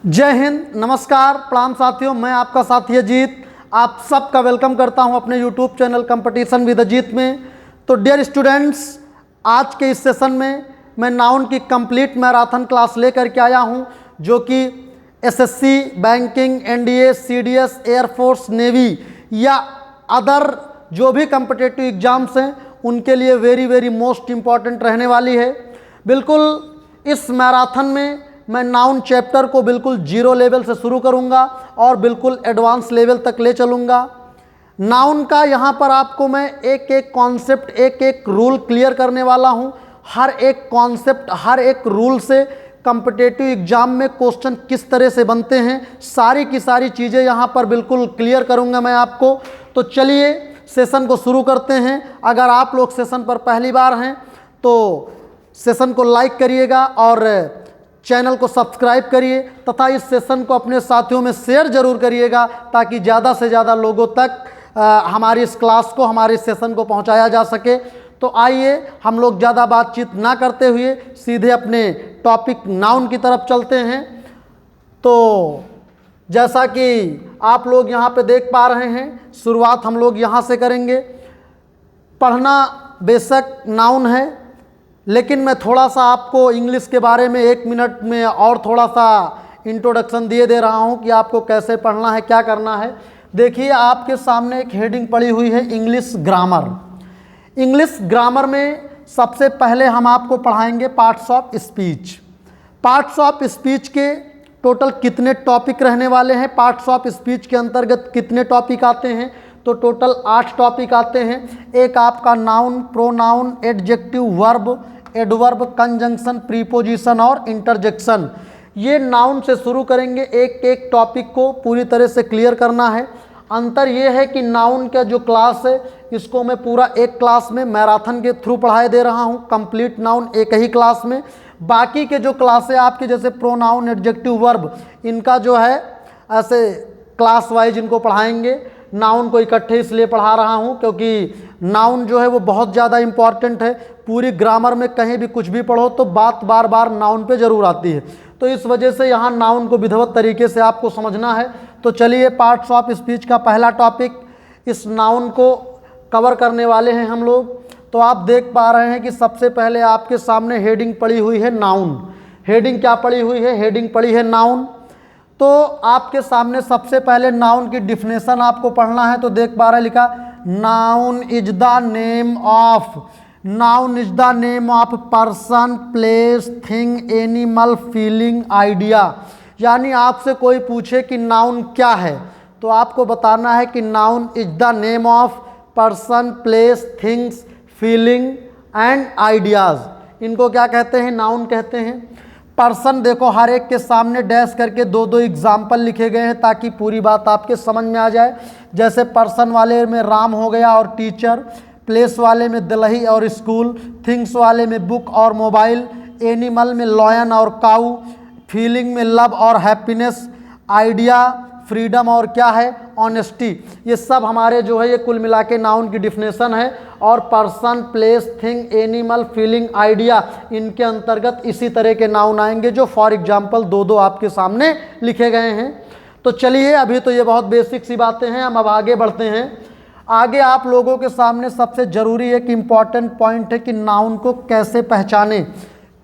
जय हिंद, नमस्कार, प्रणाम साथियों। मैं आपका साथी अजीत आप सबका वेलकम करता हूं अपने YouTube channel competition with Ajit में। तो डियर स्टूडेंट्स, आज के इस सेशन में मैं नाउन की कंप्लीट मैराथन क्लास लेकर के आया हूं, जो कि SSC, banking, NDA, CDS, air force, navy या अदर जो भी कम्पिटिटिव एग्जाम्स हैं उनके लिए वेरी मोस्ट इम्पॉर्टेंट रहने वाली है। बिल्कुल इस मैराथन में मैं नाउन चैप्टर को बिल्कुल जीरो लेवल से शुरू करूंगा और बिल्कुल एडवांस लेवल तक ले चलूंगा। नाउन का यहाँ पर आपको मैं एक एक कॉन्सेप्ट, एक एक रूल क्लियर करने वाला हूँ। हर एक कॉन्सेप्ट, हर एक रूल से कॉम्पिटिटिव एग्जाम में क्वेश्चन किस तरह से बनते हैं, सारी की सारी चीज़ें यहाँ पर बिल्कुल क्लियर करूँगा मैं आपको। तो चलिए सेशन को शुरू करते हैं। अगर आप लोग सेशन पर पहली बार हैं तो सेशन को लाइक करिएगा और चैनल को सब्सक्राइब करिए तथा इस सेशन को अपने साथियों में शेयर ज़रूर करिएगा, ताकि ज़्यादा से ज़्यादा लोगों तक हमारी इस क्लास को, हमारे इस सेशन को पहुंचाया जा सके। तो आइए हम लोग ज़्यादा बातचीत ना करते हुए सीधे अपने टॉपिक नाउन की तरफ चलते हैं। तो जैसा कि आप लोग यहाँ पे देख पा रहे हैं, शुरुआत हम लोग यहाँ से करेंगे। पढ़ना बेशक नाउन है, लेकिन मैं थोड़ा सा आपको इंग्लिश के बारे में 1 मिनट में और थोड़ा सा इंट्रोडक्शन दिए दे रहा हूँ कि आपको कैसे पढ़ना है, क्या करना है। देखिए आपके सामने एक हेडिंग पड़ी हुई है, इंग्लिश ग्रामर। इंग्लिश ग्रामर में सबसे पहले हम आपको पढ़ाएंगे parts of speech. Parts of speech के टोटल कितने टॉपिक रहने वाले हैं, पार्ट्स ऑफ स्पीच के अंतर्गत कितने टॉपिक आते हैं, तो टोटल 8 टॉपिक आते हैं। एक आपका noun, pronoun, adjective, verb, adverb, conjunction, preposition और इंटरजेक्शन। ये नाउन से शुरू करेंगे, एक एक टॉपिक को पूरी तरह से क्लियर करना है। अंतर ये है कि नाउन का जो क्लास है इसको मैं पूरा एक क्लास में मैराथन के थ्रू पढ़ाए दे रहा हूँ, कंप्लीट नाउन एक ही क्लास में। बाकी के जो क्लासें आपके जैसे प्रोनाउन, एडजेक्टिव, वर्ब, इनका जो है ऐसे क्लास वाइज इनको पढ़ाएंगे। नाउन को इकट्ठे इसलिए पढ़ा रहा हूँ क्योंकि नाउन जो है वो बहुत ज़्यादा इम्पॉर्टेंट है। पूरी ग्रामर में कहीं भी कुछ भी पढ़ो तो बात बार बार नाउन पे ज़रूर आती है, तो इस वजह से यहाँ नाउन को विधिवत तरीके से आपको समझना है। तो चलिए पार्ट्स ऑफ स्पीच का पहला टॉपिक, इस नाउन को कवर करने वाले हैं हम लोग। तो आप देख पा रहे हैं कि सबसे पहले आपके सामने हेडिंग पड़ी हुई है नाउन। हेडिंग क्या पड़ी हुई है? हेडिंग पड़ी है नाउन। तो आपके सामने सबसे पहले नाउन की डिफिनेशन आपको पढ़ना है। तो देख पा रहे लिखा, noun is the name of, noun is the name of person, place, thing, animal, feeling, idea. यानी आपसे कोई पूछे कि नाउन क्या है तो आपको बताना है कि noun is the name of person, place, things, feeling and ideas. इनको क्या कहते हैं? नाउन कहते हैं। पर्सन देखो हर एक के सामने डैश करके 2-2 एग्जाम्पल लिखे गए हैं ताकि पूरी बात आपके समझ में आ जाए। जैसे पर्सन वाले में राम हो गया और टीचर, प्लेस वाले में दिल्ली और स्कूल, थिंग्स वाले में बुक और मोबाइल, एनिमल में लॉयन और काऊ, फीलिंग में लव और हैप्पीनेस, आइडिया, फ्रीडम और क्या है? ऑनेस्टी। ये सब हमारे जो है ये कुल मिला के नाउन की डिफिनेशन है। और person, place, thing, animal, feeling, idea, इनके अंतर्गत इसी तरह के नाउन आएंगे जो फॉर एग्जांपल 2-2 आपके सामने लिखे गए हैं। तो चलिए अभी तो ये बहुत बेसिक सी बातें हैं, हम अब आगे बढ़ते हैं। आगे आप लोगों के सामने सबसे ज़रूरी एक इम्पॉर्टेंट पॉइंट है कि नाउन को कैसे पहचानें।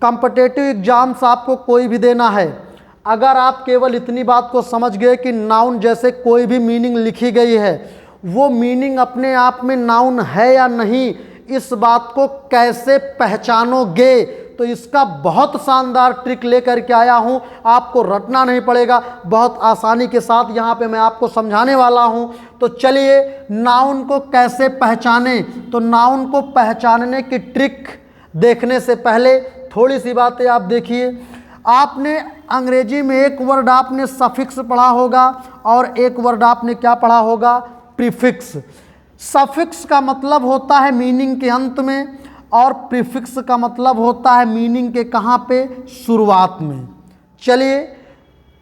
कॉम्पिटिटिव एग्जाम्स आपको कोई भी देना है, अगर आप केवल इतनी बात को समझ गए कि नाउन जैसे कोई भी मीनिंग लिखी गई है, वो मीनिंग अपने आप में नाउन है या नहीं, इस बात को कैसे पहचानोगे, तो इसका बहुत शानदार ट्रिक लेकर के आया हूँ। आपको रटना नहीं पड़ेगा, बहुत आसानी के साथ यहाँ पे मैं आपको समझाने वाला हूँ। तो चलिए नाउन को कैसे पहचानें। तो नाउन को पहचानने की ट्रिक देखने से पहले थोड़ी सी बातें आप देखिए। आपने अंग्रेजी में एक वर्ड आपने सफिक्स पढ़ा होगा और एक वर्ड आपने क्या पढ़ा होगा? प्रीफिक्स। सफिक्स का मतलब होता है मीनिंग के अंत में और प्रीफिक्स का मतलब होता है मीनिंग के कहाँ पे? शुरुआत में। चलिए,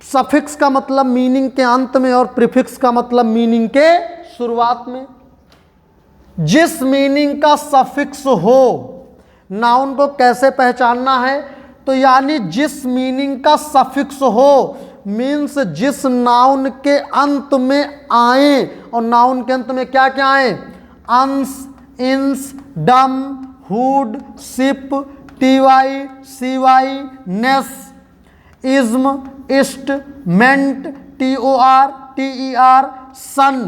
सफिक्स का मतलब मीनिंग के अंत में और प्रीफिक्स का मतलब मीनिंग के शुरुआत में। जिस मीनिंग का सफिक्स हो, नाउन को कैसे पहचानना है? तो यानी जिस मीनिंग का सफिक्स हो मीन्स जिस नाउन के अंत में आए, और नाउन के अंत में क्या क्या आए? अंस, इंस, डम, हुड, शिप, टीवाई, सीवाई, नेस, इज्म, इस्ट, मेंट, टीओआर, टीईआर, सन।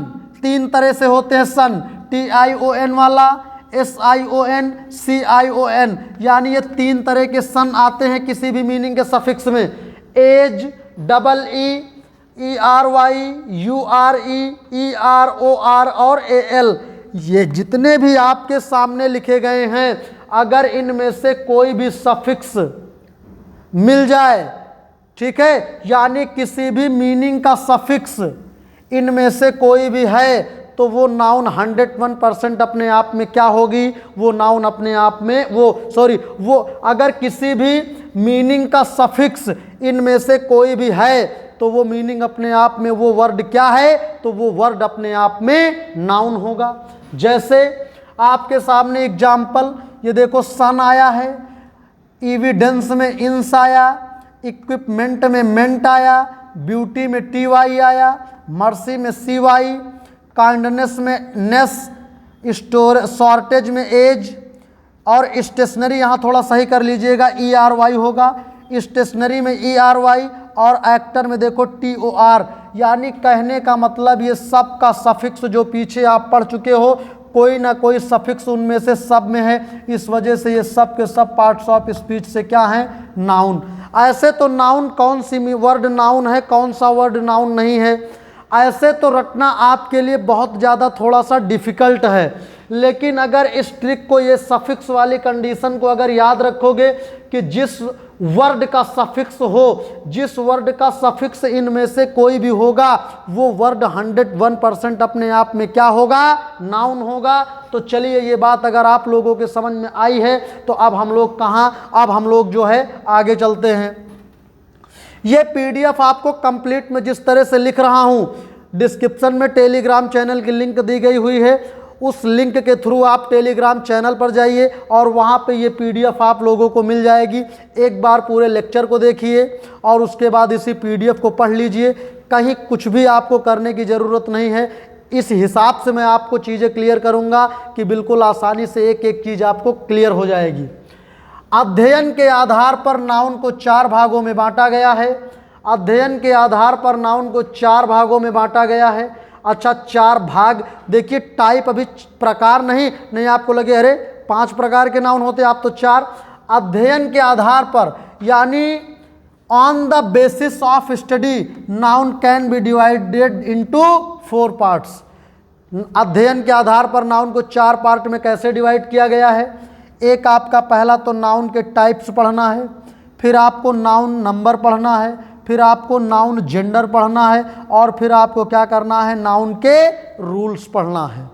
तीन तरह से होते हैं सन, TION वाला, SION, CION, यानी ये तीन तरह के सन आते हैं किसी भी मीनिंग के सफिक्स में। एज, EERY, URE, EROR और AL, ये जितने भी आपके सामने लिखे गए हैं, अगर इनमें से कोई भी सफिक्स मिल जाए, ठीक है, यानी किसी भी मीनिंग का सफिक्स इनमें से कोई भी है, तो वो नाउन 101% अपने आप में क्या होगी? वो नाउन अपने आप में वो अगर किसी भी मीनिंग का सफिक्स इनमें से कोई भी है, तो वो मीनिंग अपने आप में, वो वर्ड क्या है? तो वो वर्ड अपने आप में नाउन होगा। जैसे आपके सामने एग्जाम्पल, ये देखो, सन आया है, एविडेंस में इंस आया, इक्विपमेंट में मेंट आया, ब्यूटी में TY आया, मर्सी में CY, काइंडनेस में नेस, शॉर्टेज में एज, और स्टेशनरी यहाँ थोड़ा सही कर लीजिएगा, ERY होगा, स्टेशनरी में ERY, और एक्टर में देखो TOR। यानी कहने का मतलब ये सब का सफिक्स जो पीछे आप पढ़ चुके हो, कोई ना कोई सफिक्स उनमें से सब में है, इस वजह से ये सब के सब पार्ट्स ऑफ स्पीच से क्या हैं? नाउन। ऐसे तो नाउन कौन सी वर्ड नाउन है, कौन सा वर्ड नाउन नहीं है, ऐसे तो रटना आपके लिए बहुत ज़्यादा थोड़ा सा डिफ़िकल्ट है। लेकिन अगर इस ट्रिक को, ये सफिक्स वाली कंडीशन को अगर याद रखोगे कि जिस वर्ड का सफिक्स हो, जिस वर्ड का सफिक्स इनमें से कोई भी होगा, वो वर्ड 101% अपने आप में क्या होगा? नाउन होगा। तो चलिए, ये बात अगर आप लोगों के समझ में आई है, तो अब हम लोग अब हम लोग जो है आगे चलते हैं। ये PDF आपको कंप्लीट में जिस तरह से लिख रहा हूँ, डिस्क्रिप्शन में टेलीग्राम चैनल की लिंक दी गई हुई है, उस लिंक के थ्रू आप टेलीग्राम चैनल पर जाइए और वहाँ पे ये PDF आप लोगों को मिल जाएगी। एक बार पूरे लेक्चर को देखिए और उसके बाद इसी PDF को पढ़ लीजिए। कहीं कुछ भी आपको करने की ज़रूरत नहीं है। इस हिसाब से मैं आपको चीज़ें क्लियर करूँगा कि बिल्कुल आसानी से एक एक चीज़ आपको क्लियर हो जाएगी। अध्ययन के आधार पर नाउन को 4 भागों में बांटा गया है। अध्ययन के आधार पर नाउन को 4 भागों में बांटा गया है। अच्छा, 4 भाग देखिए, टाइप अभी प्रकार नहीं आपको लगे अरे 5 प्रकार के नाउन होते, आप तो 4। अध्ययन के आधार पर यानी on the basis of study noun can be divided into 4 parts. अध्ययन के आधार पर नाउन को 4 पार्ट में कैसे डिवाइड किया गया है? एक आपका पहला तो नाउन के टाइप्स पढ़ना है, फिर आपको नाउन नंबर पढ़ना है, फिर आपको नाउन जेंडर पढ़ना है, और फिर आपको क्या करना है? नाउन के रूल्स पढ़ना है।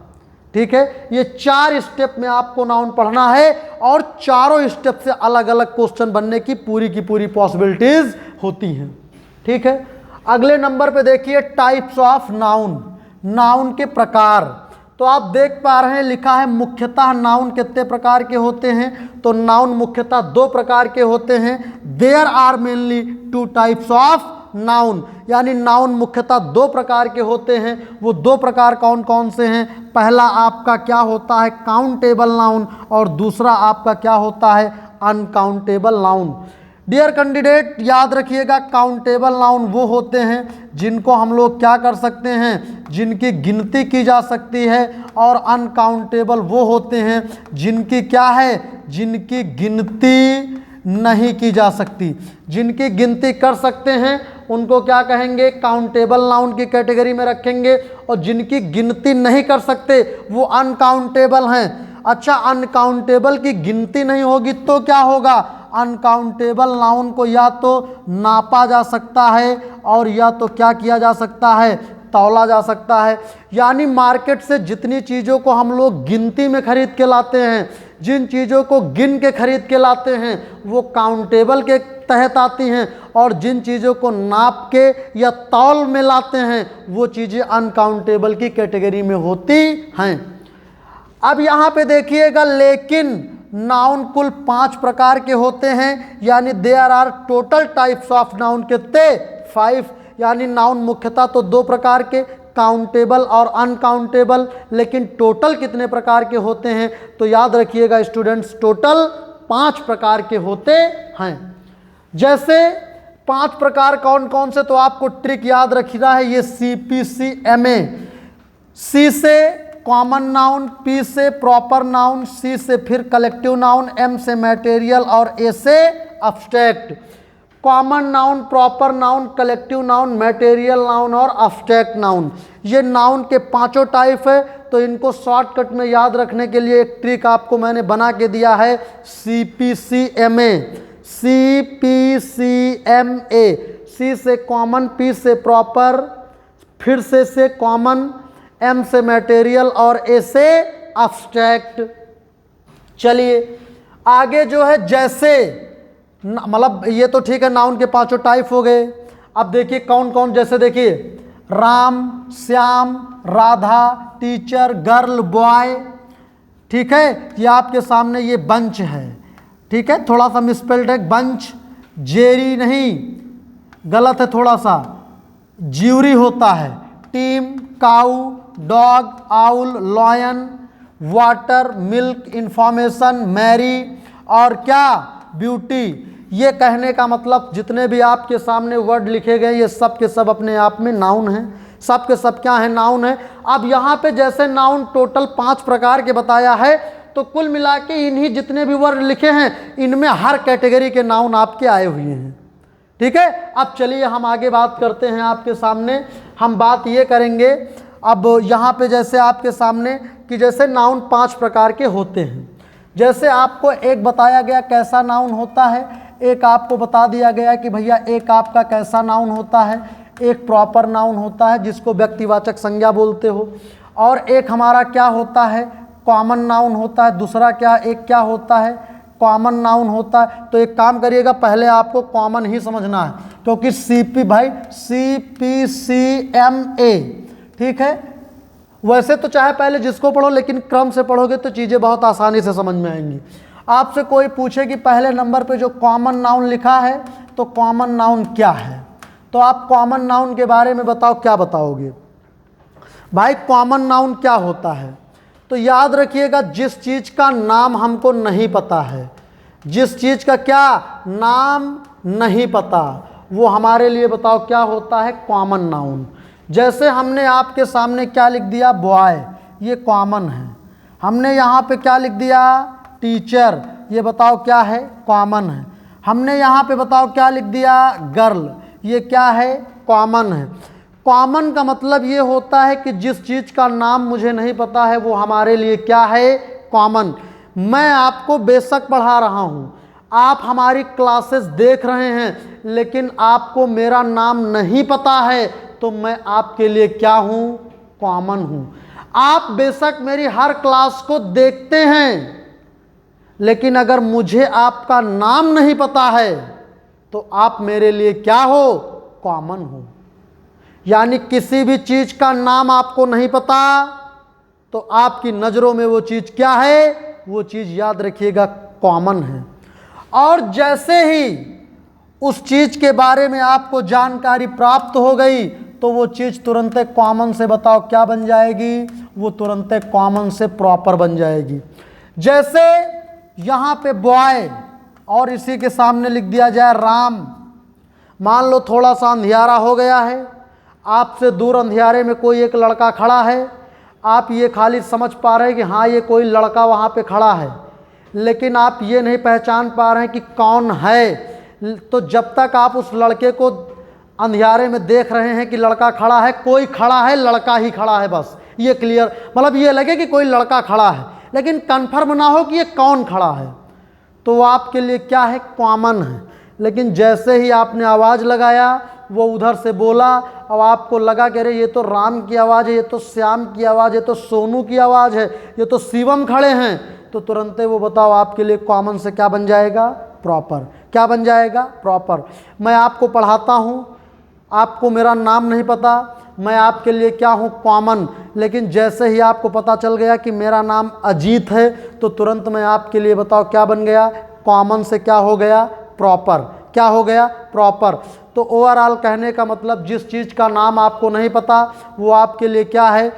ठीक है, ये 4 स्टेप में आपको नाउन पढ़ना है और चारों स्टेप से अलग अलग क्वेश्चन बनने की पूरी पॉसिबिलिटीज होती हैं। ठीक है, अगले नंबर पे देखिए टाइप्स ऑफ नाउन, नाउन के प्रकार। तो आप देख पा रहे हैं लिखा है मुख्यतः नाउन कितने प्रकार के होते हैं? तो नाउन मुख्यतः 2 प्रकार के होते हैं। There are mainly 2 types of noun, यानी नाउन मुख्यतः 2 प्रकार के होते हैं। वो 2 प्रकार कौन कौन से हैं? पहला आपका क्या होता है? काउंटेबल नाउन, और दूसरा आपका क्या होता है? Uncountable noun. डियर कैंडिडेट, याद रखिएगा, काउंटेबल नाउन वो होते हैं जिनको हम लोग क्या कर सकते हैं? जिनकी गिनती की जा सकती है, और अनकाउंटेबल वो होते हैं जिनकी क्या है? जिनकी गिनती नहीं की जा सकती। जिनकी गिनती कर सकते हैं उनको क्या कहेंगे? काउंटेबल नाउन की कैटेगरी में रखेंगे, और जिनकी गिनती नहीं कर सकते वो अनकाउंटेबल हैं। अच्छा, अनकाउंटेबल की गिनती नहीं होगी तो क्या होगा? अनकाउंटेबल नाउन को या तो नापा जा सकता है और या तो क्या किया जा सकता है? तौला जा सकता है। यानी मार्केट से जितनी चीज़ों को हम लोग गिनती में खरीद के लाते हैं, जिन चीज़ों को गिन के खरीद के लाते हैं वो काउंटेबल के तहत आती हैं, और जिन चीज़ों को नाप के या तौल में लाते हैं वो चीज़ें अनकाउंटेबल की कैटेगरी में होती हैं। अब यहाँ पे देखिएगा, लेकिन नाउन कुल 5 प्रकार के होते हैं, यानी there are total types of noun कितने? 5, यानी नाउन मुख्यतः तो 2 प्रकार के, काउंटेबल और अनकाउंटेबल, लेकिन टोटल कितने प्रकार के होते हैं? तो याद रखिएगा स्टूडेंट्स, टोटल 5 प्रकार के होते हैं। जैसे 5 प्रकार कौन कौन से, तो आपको ट्रिक याद रखना है, ये CPCMA। C से कॉमन नाउन, P से प्रॉपर नाउन, C से फिर कलेक्टिव नाउन, M से मटेरियल और A से abstract. Common noun, proper noun, collective noun, material noun और अब्स्ट्रैक्ट नाउन, ये नाउन के 5 टाइप है। तो इनको शॉर्टकट में याद रखने के लिए एक ट्रिक आपको मैंने बना के दिया है, CPCMA। CPCMA, C से कॉमन, P से प्रॉपर, फिर से कॉमन, M से मटेरियल और A से अब्स्ट्रैक्ट। चलिए आगे जो है, जैसे मतलब ये तो ठीक है, नाउन के 5 टाइप हो गए। अब देखिए कौन कौन, जैसे देखिए Ram, Shyam, Radha, teacher, girl, boy. ठीक है, ये आपके सामने ये बंच है, ठीक है, थोड़ा सा मिसपेल्ड है, बंच। जेरी नहीं, गलत है थोड़ा सा, ज्यूरी होता है। Team, cow, dog, owl, lion, water, milk, information, Mary और क्या, ब्यूटी। ये कहने का मतलब जितने भी आपके सामने वर्ड लिखे गए ये सब के सब अपने आप में नाउन हैं, सब के सब क्या है, नाउन है। अब यहाँ पे जैसे नाउन टोटल 5 प्रकार के बताया है, तो कुल मिला के इन्हीं जितने भी वर्ड लिखे हैं इनमें हर कैटेगरी के नाउन आपके आए हुए हैं। ठीक है, अब चलिए हम आगे बात करते हैं। आपके सामने हम बात ये करेंगे अब यहाँ पे जैसे आपके सामने कि जैसे नाउन 5 प्रकार के होते हैं। जैसे आपको एक बताया गया कैसा नाउन होता है, एक आपको बता दिया गया कि भैया एक आपका कैसा नाउन होता है, एक प्रॉपर नाउन होता है जिसको व्यक्तिवाचक संज्ञा बोलते हो, और एक हमारा क्या होता है, कॉमन नाउन होता है। दूसरा क्या, एक क्या होता है, कॉमन नाउन होता है। तो एक काम करिएगा, पहले आपको कॉमन ही समझना है, क्योंकि CPCMA, ठीक है। वैसे तो चाहे पहले जिसको पढ़ो, लेकिन क्रम से पढ़ोगे तो चीज़ें बहुत आसानी से समझ में आएंगी। आपसे कोई पूछे कि पहले नंबर पे जो कॉमन नाउन लिखा है, तो कॉमन नाउन क्या है, तो आप कॉमन नाउन के बारे में बताओ, क्या बताओगे भाई? कॉमन नाउन क्या होता है? तो याद रखिएगा, जिस चीज़ का नाम हमको नहीं पता है, जिस चीज़ का क्या नाम नहीं पता, वो हमारे लिए बताओ क्या होता है, कॉमन नाउन। जैसे हमने आपके सामने क्या लिख दिया, बॉय, ये कॉमन है। हमने यहाँ पे क्या लिख दिया, टीचर, ये बताओ क्या है, कॉमन है। हमने यहाँ पे बताओ क्या लिख दिया, गर्ल, ये क्या है, कॉमन है। कॉमन का मतलब ये होता है कि जिस चीज़ का नाम मुझे नहीं पता है वो हमारे लिए क्या है, कॉमन। मैं आपको बेशक पढ़ा रहा हूँ, आप हमारी क्लासेस देख रहे हैं, लेकिन आपको मेरा नाम नहीं पता है, तो मैं आपके लिए क्या हूँ, कॉमन हूँ। आप बेशक मेरी हर क्लास को देखते हैं, लेकिन अगर मुझे आपका नाम नहीं पता है तो आप मेरे लिए क्या हो, कॉमन हो। यानी किसी भी चीज़ का नाम आपको नहीं पता तो आपकी नज़रों में वो चीज़ क्या है, वो चीज़ याद रखिएगा कॉमन है। और जैसे ही उस चीज़ के बारे में आपको जानकारी प्राप्त हो गई तो वो चीज़ तुरंत कॉमन से बताओ क्या बन जाएगी, वो तुरंत कॉमन से प्रॉपर बन जाएगी। जैसे यहाँ पे बॉय और इसी के सामने लिख दिया जाए राम। मान लो थोड़ा सा अंधियारा हो गया है, आपसे दूर अंधियारे में कोई एक लड़का खड़ा है, आप ये खाली समझ पा रहे हैं कि हाँ ये कोई लड़का वहाँ पे खड़ा है, लेकिन आप ये नहीं पहचान पा रहे हैं कि कौन है। तो जब तक आप उस लड़के को अंधियारे में देख रहे हैं कि लड़का खड़ा है, कोई खड़ा है, लड़का ही खड़ा है, बस ये क्लियर, मतलब ये लगे कि कोई लड़का खड़ा है, लेकिन कंफर्म ना हो कि ये कौन खड़ा है, तो वो आपके लिए क्या है, कॉमन है। लेकिन जैसे ही आपने आवाज़ लगाया, वो उधर से बोला और आपको लगा कि अरे ये तो राम की आवाज़ है, ये तो श्याम की आवाज़ है, ये तो सोनू की आवाज़ है, ये तो शिवम खड़े हैं, तो तुरंत वो बताओ आपके लिए कॉमन से क्या बन जाएगा, प्रॉपर। क्या बन जाएगा, प्रॉपर। मैं आपको पढ़ाता हूँ, आपको मेरा नाम नहीं पता, मैं आपके लिए क्या हूँ, कॉमन। लेकिन जैसे ही आपको पता चल गया कि मेरा नाम अजीत है, तो तुरंत मैं आपके लिए बताओ क्या बन गया, कॉमन से क्या हो गया, प्रॉपर। क्या हो गया, प्रॉपर। तो ओवरऑल कहने का मतलब जिस चीज़ का नाम आपको नहीं पता वो आपके लिए क्या है,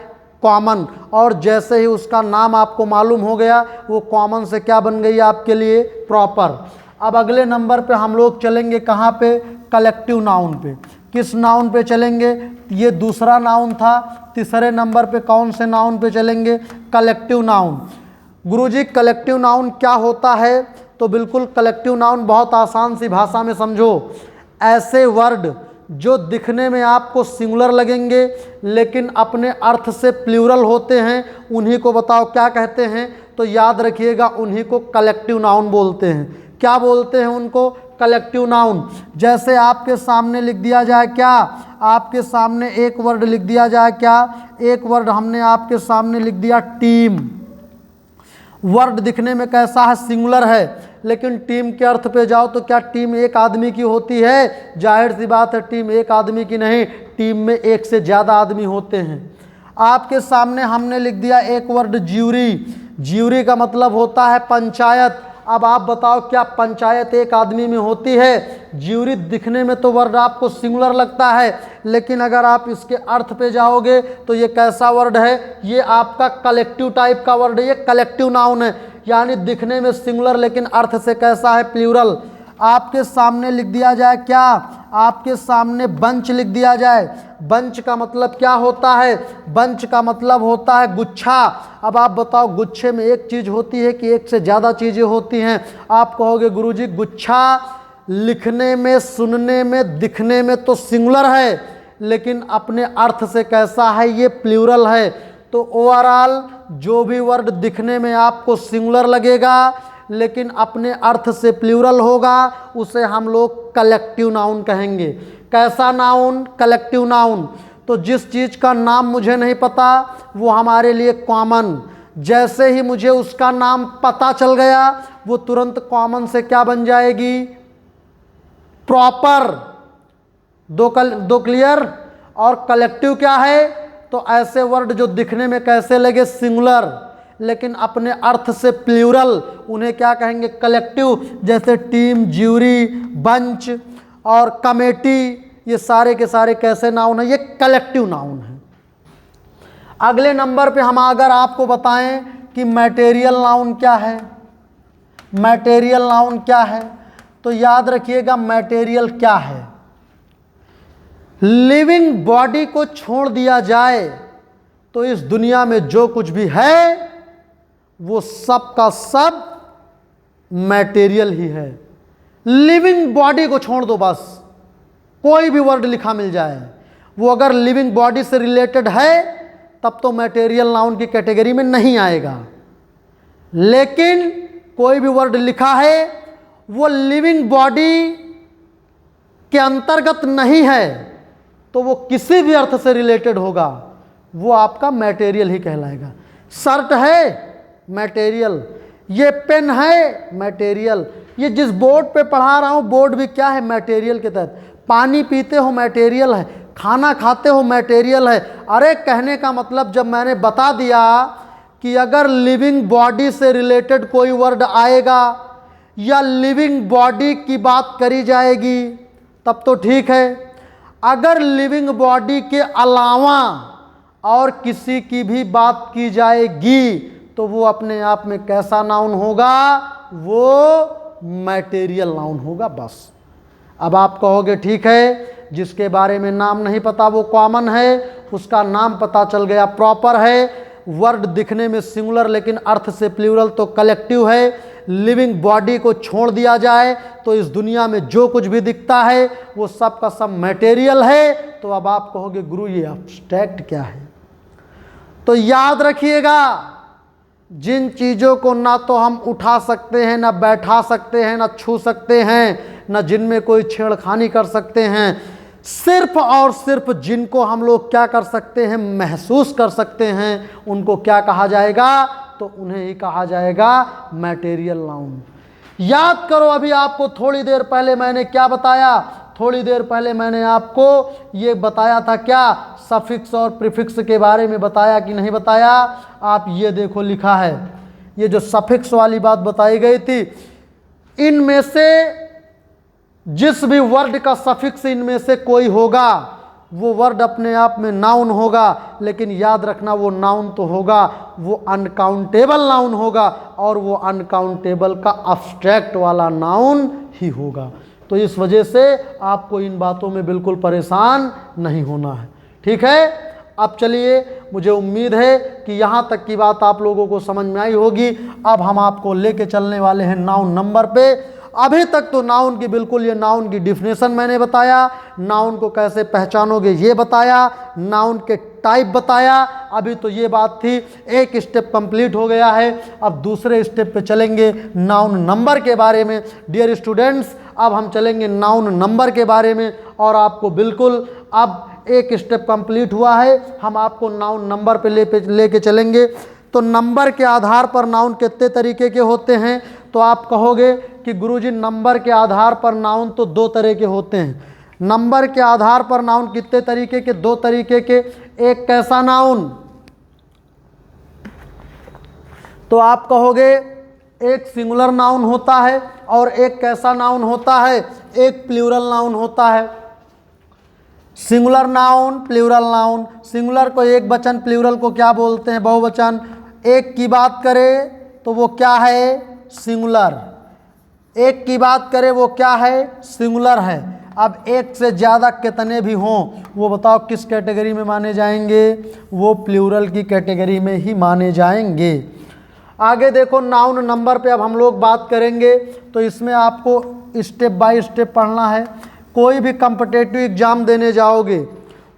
कॉमन। और जैसे ही उसका नाम आपको मालूम हो गया वो कॉमन से क्या बन गई आपके लिए, प्रॉपर। अब अगले नंबर पे हम लोग चलेंगे कहाँ पे, कलेक्टिव नाउन पे। किस नाउन पे चलेंगे, ये दूसरा नाउन था। तीसरे नंबर पे कौन से नाउन पे चलेंगे, कलेक्टिव नाउन। गुरुजी कलेक्टिव नाउन क्या होता है, तो बिल्कुल कलेक्टिव नाउन बहुत आसान सी भाषा में समझो, ऐसे वर्ड जो दिखने में आपको सिंगुलर लगेंगे लेकिन अपने अर्थ से प्लूरल होते हैं, उन्हीं को बताओ क्या कहते हैं, तो याद रखिएगा उन्हीं को कलेक्टिव नाउन बोलते हैं। क्या बोलते हैं उनको, कलेक्टिव नाउन। जैसे आपके सामने लिख दिया जाए क्या, आपके सामने एक वर्ड लिख दिया जाए क्या, एक वर्ड हमने आपके सामने लिख दिया टीम। वर्ड दिखने में कैसा है, सिंगुलर है, लेकिन टीम के अर्थ पे जाओ तो क्या टीम एक आदमी की होती है, जाहिर सी बात है टीम एक आदमी की नहीं, टीम में एक से ज़्यादा आदमी होते हैं। आपके सामने हमने लिख दिया एक वर्ड ज्यूरी। ज्यूरी का मतलब होता है पंचायत। अब आप बताओ क्या पंचायत एक आदमी में होती है, ज्यूरी दिखने में तो वर्ड आपको सिंगुलर लगता है, लेकिन अगर आप इसके अर्थ पे जाओगे तो ये कैसा वर्ड है, ये आपका कलेक्टिव टाइप का वर्ड है, ये कलेक्टिव नाउन है, यानी दिखने में सिंगुलर लेकिन अर्थ से कैसा है, प्लूरल। आपके सामने लिख दिया जाए क्या, आपके सामने बंच लिख दिया जाए। बंच का मतलब क्या होता है, बंच का मतलब होता है गुच्छा। अब आप बताओ गुच्छे में एक चीज़ होती है कि एक से ज़्यादा चीज़ें होती हैं, आप कहोगे गुरुजी गुच्छा लिखने में, सुनने में, दिखने में तो सिंगुलर है लेकिन अपने अर्थ से कैसा है, ये प्लूरल है। तो ओवरऑल जो भी वर्ड दिखने में आपको सिंगुलर लगेगा लेकिन अपने अर्थ से प्लूरल होगा उसे हम लोग कलेक्टिव नाउन कहेंगे। कैसा नाउन, कलेक्टिव नाउन। तो जिस चीज़ का नाम मुझे नहीं पता वो हमारे लिए कॉमन, जैसे ही मुझे उसका नाम पता चल गया वो तुरंत कॉमन से क्या बन जाएगी, प्रॉपर। दो क्लियर। और कलेक्टिव क्या है, तो ऐसे वर्ड जो दिखने में कैसे लगे, सिंगुलर लेकिन अपने अर्थ से प्लूरल, उन्हें क्या कहेंगे, कलेक्टिव। जैसे टीम, ज्यूरी, बंच और कमेटी, ये सारे के सारे कैसे नाउन है, ये कलेक्टिव नाउन है। अगले नंबर पे हम अगर आपको बताएं कि मटेरियल नाउन क्या है, मटेरियल नाउन क्या है, तो याद रखिएगा मटेरियल क्या है, लिविंग बॉडी को छोड़ दिया जाए तो इस दुनिया में जो कुछ भी है वो सब का सब मटेरियल ही है। लिविंग बॉडी को छोड़ दो, बस कोई भी वर्ड लिखा मिल जाए, वो अगर लिविंग बॉडी से रिलेटेड है तब तो मटेरियल नाउन की कैटेगरी में नहीं आएगा। लेकिन कोई भी वर्ड लिखा है वो लिविंग बॉडी के अंतर्गत नहीं है तो वो किसी भी अर्थ से रिलेटेड होगा, वो आपका मटेरियल ही कहलाएगा। शर्ट है मटेरियल, ये पेन है मटेरियल, ये जिस बोर्ड पे पढ़ा रहा हूँ बोर्ड भी क्या है, मटेरियल के तहत। पानी पीते हो मटेरियल है, खाना खाते हो मटेरियल है। अरे कहने का मतलब जब मैंने बता दिया कि अगर लिविंग बॉडी से रिलेटेड कोई वर्ड आएगा या लिविंग बॉडी की बात करी जाएगी तब तो ठीक है, अगर लिविंग बॉडी के अलावा और किसी की भी बात की जाएगी तो वो अपने आप में कैसा नाउन होगा, वो मटेरियल नाउन होगा, बस। अब आप कहोगे ठीक है, जिसके बारे में नाम नहीं पता वो कॉमन है, उसका नाम पता चल गया प्रॉपर है, वर्ड दिखने में सिंगुलर लेकिन अर्थ से प्लूरल तो कलेक्टिव है। लिविंग बॉडी को छोड़ दिया जाए तो इस दुनिया में जो कुछ भी दिखता है वो सब का सब मटेरियल है। तो अब आप कहोगे गुरु ये एब्स्ट्रैक्ट क्या है, तो याद रखिएगा जिन चीज़ों को ना तो हम उठा सकते हैं, ना बैठा सकते हैं, ना छू सकते हैं, ना जिनमें कोई छेड़खानी कर सकते हैं, सिर्फ और सिर्फ जिनको हम लोग क्या कर सकते हैं, महसूस कर सकते हैं, उनको क्या कहा जाएगा, तो उन्हें ही कहा जाएगा मटेरियल नाउन। याद करो अभी आपको थोड़ी देर पहले मैंने क्या बताया, थोड़ी देर पहले मैंने आपको ये बताया था क्या, सफिक्स और प्रीफिक्स के बारे में बताया कि नहीं बताया। आप ये देखो लिखा है, ये जो सफिक्स वाली बात बताई गई थी, इनमें से जिस भी वर्ड का सफिक्स इनमें से कोई होगा वो वर्ड अपने आप में नाउन होगा, लेकिन याद रखना वो नाउन तो होगा, वो अनकाउंटेबल नाउन होगा और वो अनकाउंटेबल का अब्स्ट्रैक्ट वाला नाउन ही होगा। तो इस वजह से आपको इन बातों में बिल्कुल परेशान नहीं होना है। ठीक है, अब चलिए, मुझे उम्मीद है कि यहाँ तक की बात आप लोगों को समझ में आई होगी। अब हम आपको लेके चलने वाले हैं नाउन नंबर पे। अभी तक तो नाउन की बिल्कुल, ये नाउन की डिफिनेशन मैंने बताया, नाउन को कैसे पहचानोगे ये बताया, नाउन के टाइप बताया। अभी तो ये बात थी, एक स्टेप कंप्लीट हो गया है। अब दूसरे स्टेप पे चलेंगे नाउन नंबर के बारे में। डियर स्टूडेंट्स, अब हम चलेंगे नाउन नंबर के बारे में और आपको बिल्कुल अब एक स्टेप कंप्लीट हुआ है, हम आपको नाउन नंबर पे लेके चलेंगे। तो नंबर के आधार पर नाउन कितने तरीके के होते हैं? तो आप कहोगे कि गुरुजी नंबर के आधार पर नाउन तो दो तरह के होते हैं। नंबर के आधार पर नाउन कितने तरीके के? दो तरीके के। एक कैसा नाउन? तो आप कहोगे एक सिंगुलर नाउन होता है और एक कैसा नाउन होता है? एक प्लूरल नाउन होता है। Singular noun, plural noun. Singular को एक वचन, प्लूरल को क्या बोलते हैं? बहुवचन। एक की बात करें तो वो क्या है? सिंगुलर। एक की बात करें वो क्या है? सिंगुलर है। अब एक से ज़्यादा कितने भी हों वो बताओ किस कैटेगरी में माने जाएंगे? वो प्लूरल की कैटेगरी में ही माने जाएंगे। आगे देखो, नाउन नंबर पे अब हम लोग बात करेंगे, तो इसमें आपको स्टेप बाय स्टेप पढ़ना है। कोई भी कॉम्पिटिटिव एग्ज़ाम देने जाओगे,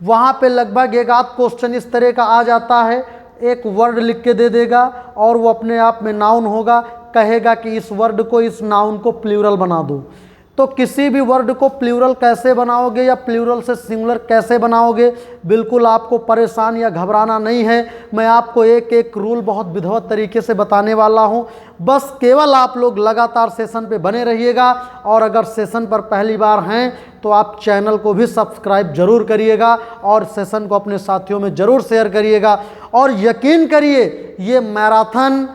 वहाँ पे लगभग एक आध क्वेश्चन इस तरह का आ जाता है, एक वर्ड लिख के दे देगा और वो अपने आप में नाउन होगा, कहेगा कि इस वर्ड को, इस नाउन को प्लूरल बना दो। तो किसी भी वर्ड को प्लूरल कैसे बनाओगे या प्लूरल से सिंगुलर कैसे बनाओगे, बिल्कुल आपको परेशान या घबराना नहीं है। मैं आपको एक एक रूल बहुत विधिवत तरीके से बताने वाला हूँ। बस केवल आप लोग लगातार सेशन पे बने रहिएगा, और अगर सेशन पर पहली बार हैं तो आप चैनल को भी सब्सक्राइब जरूर करिएगा और सेशन को अपने साथियों में ज़रूर शेयर करिएगा। और यकीन करिए, ये मैराथन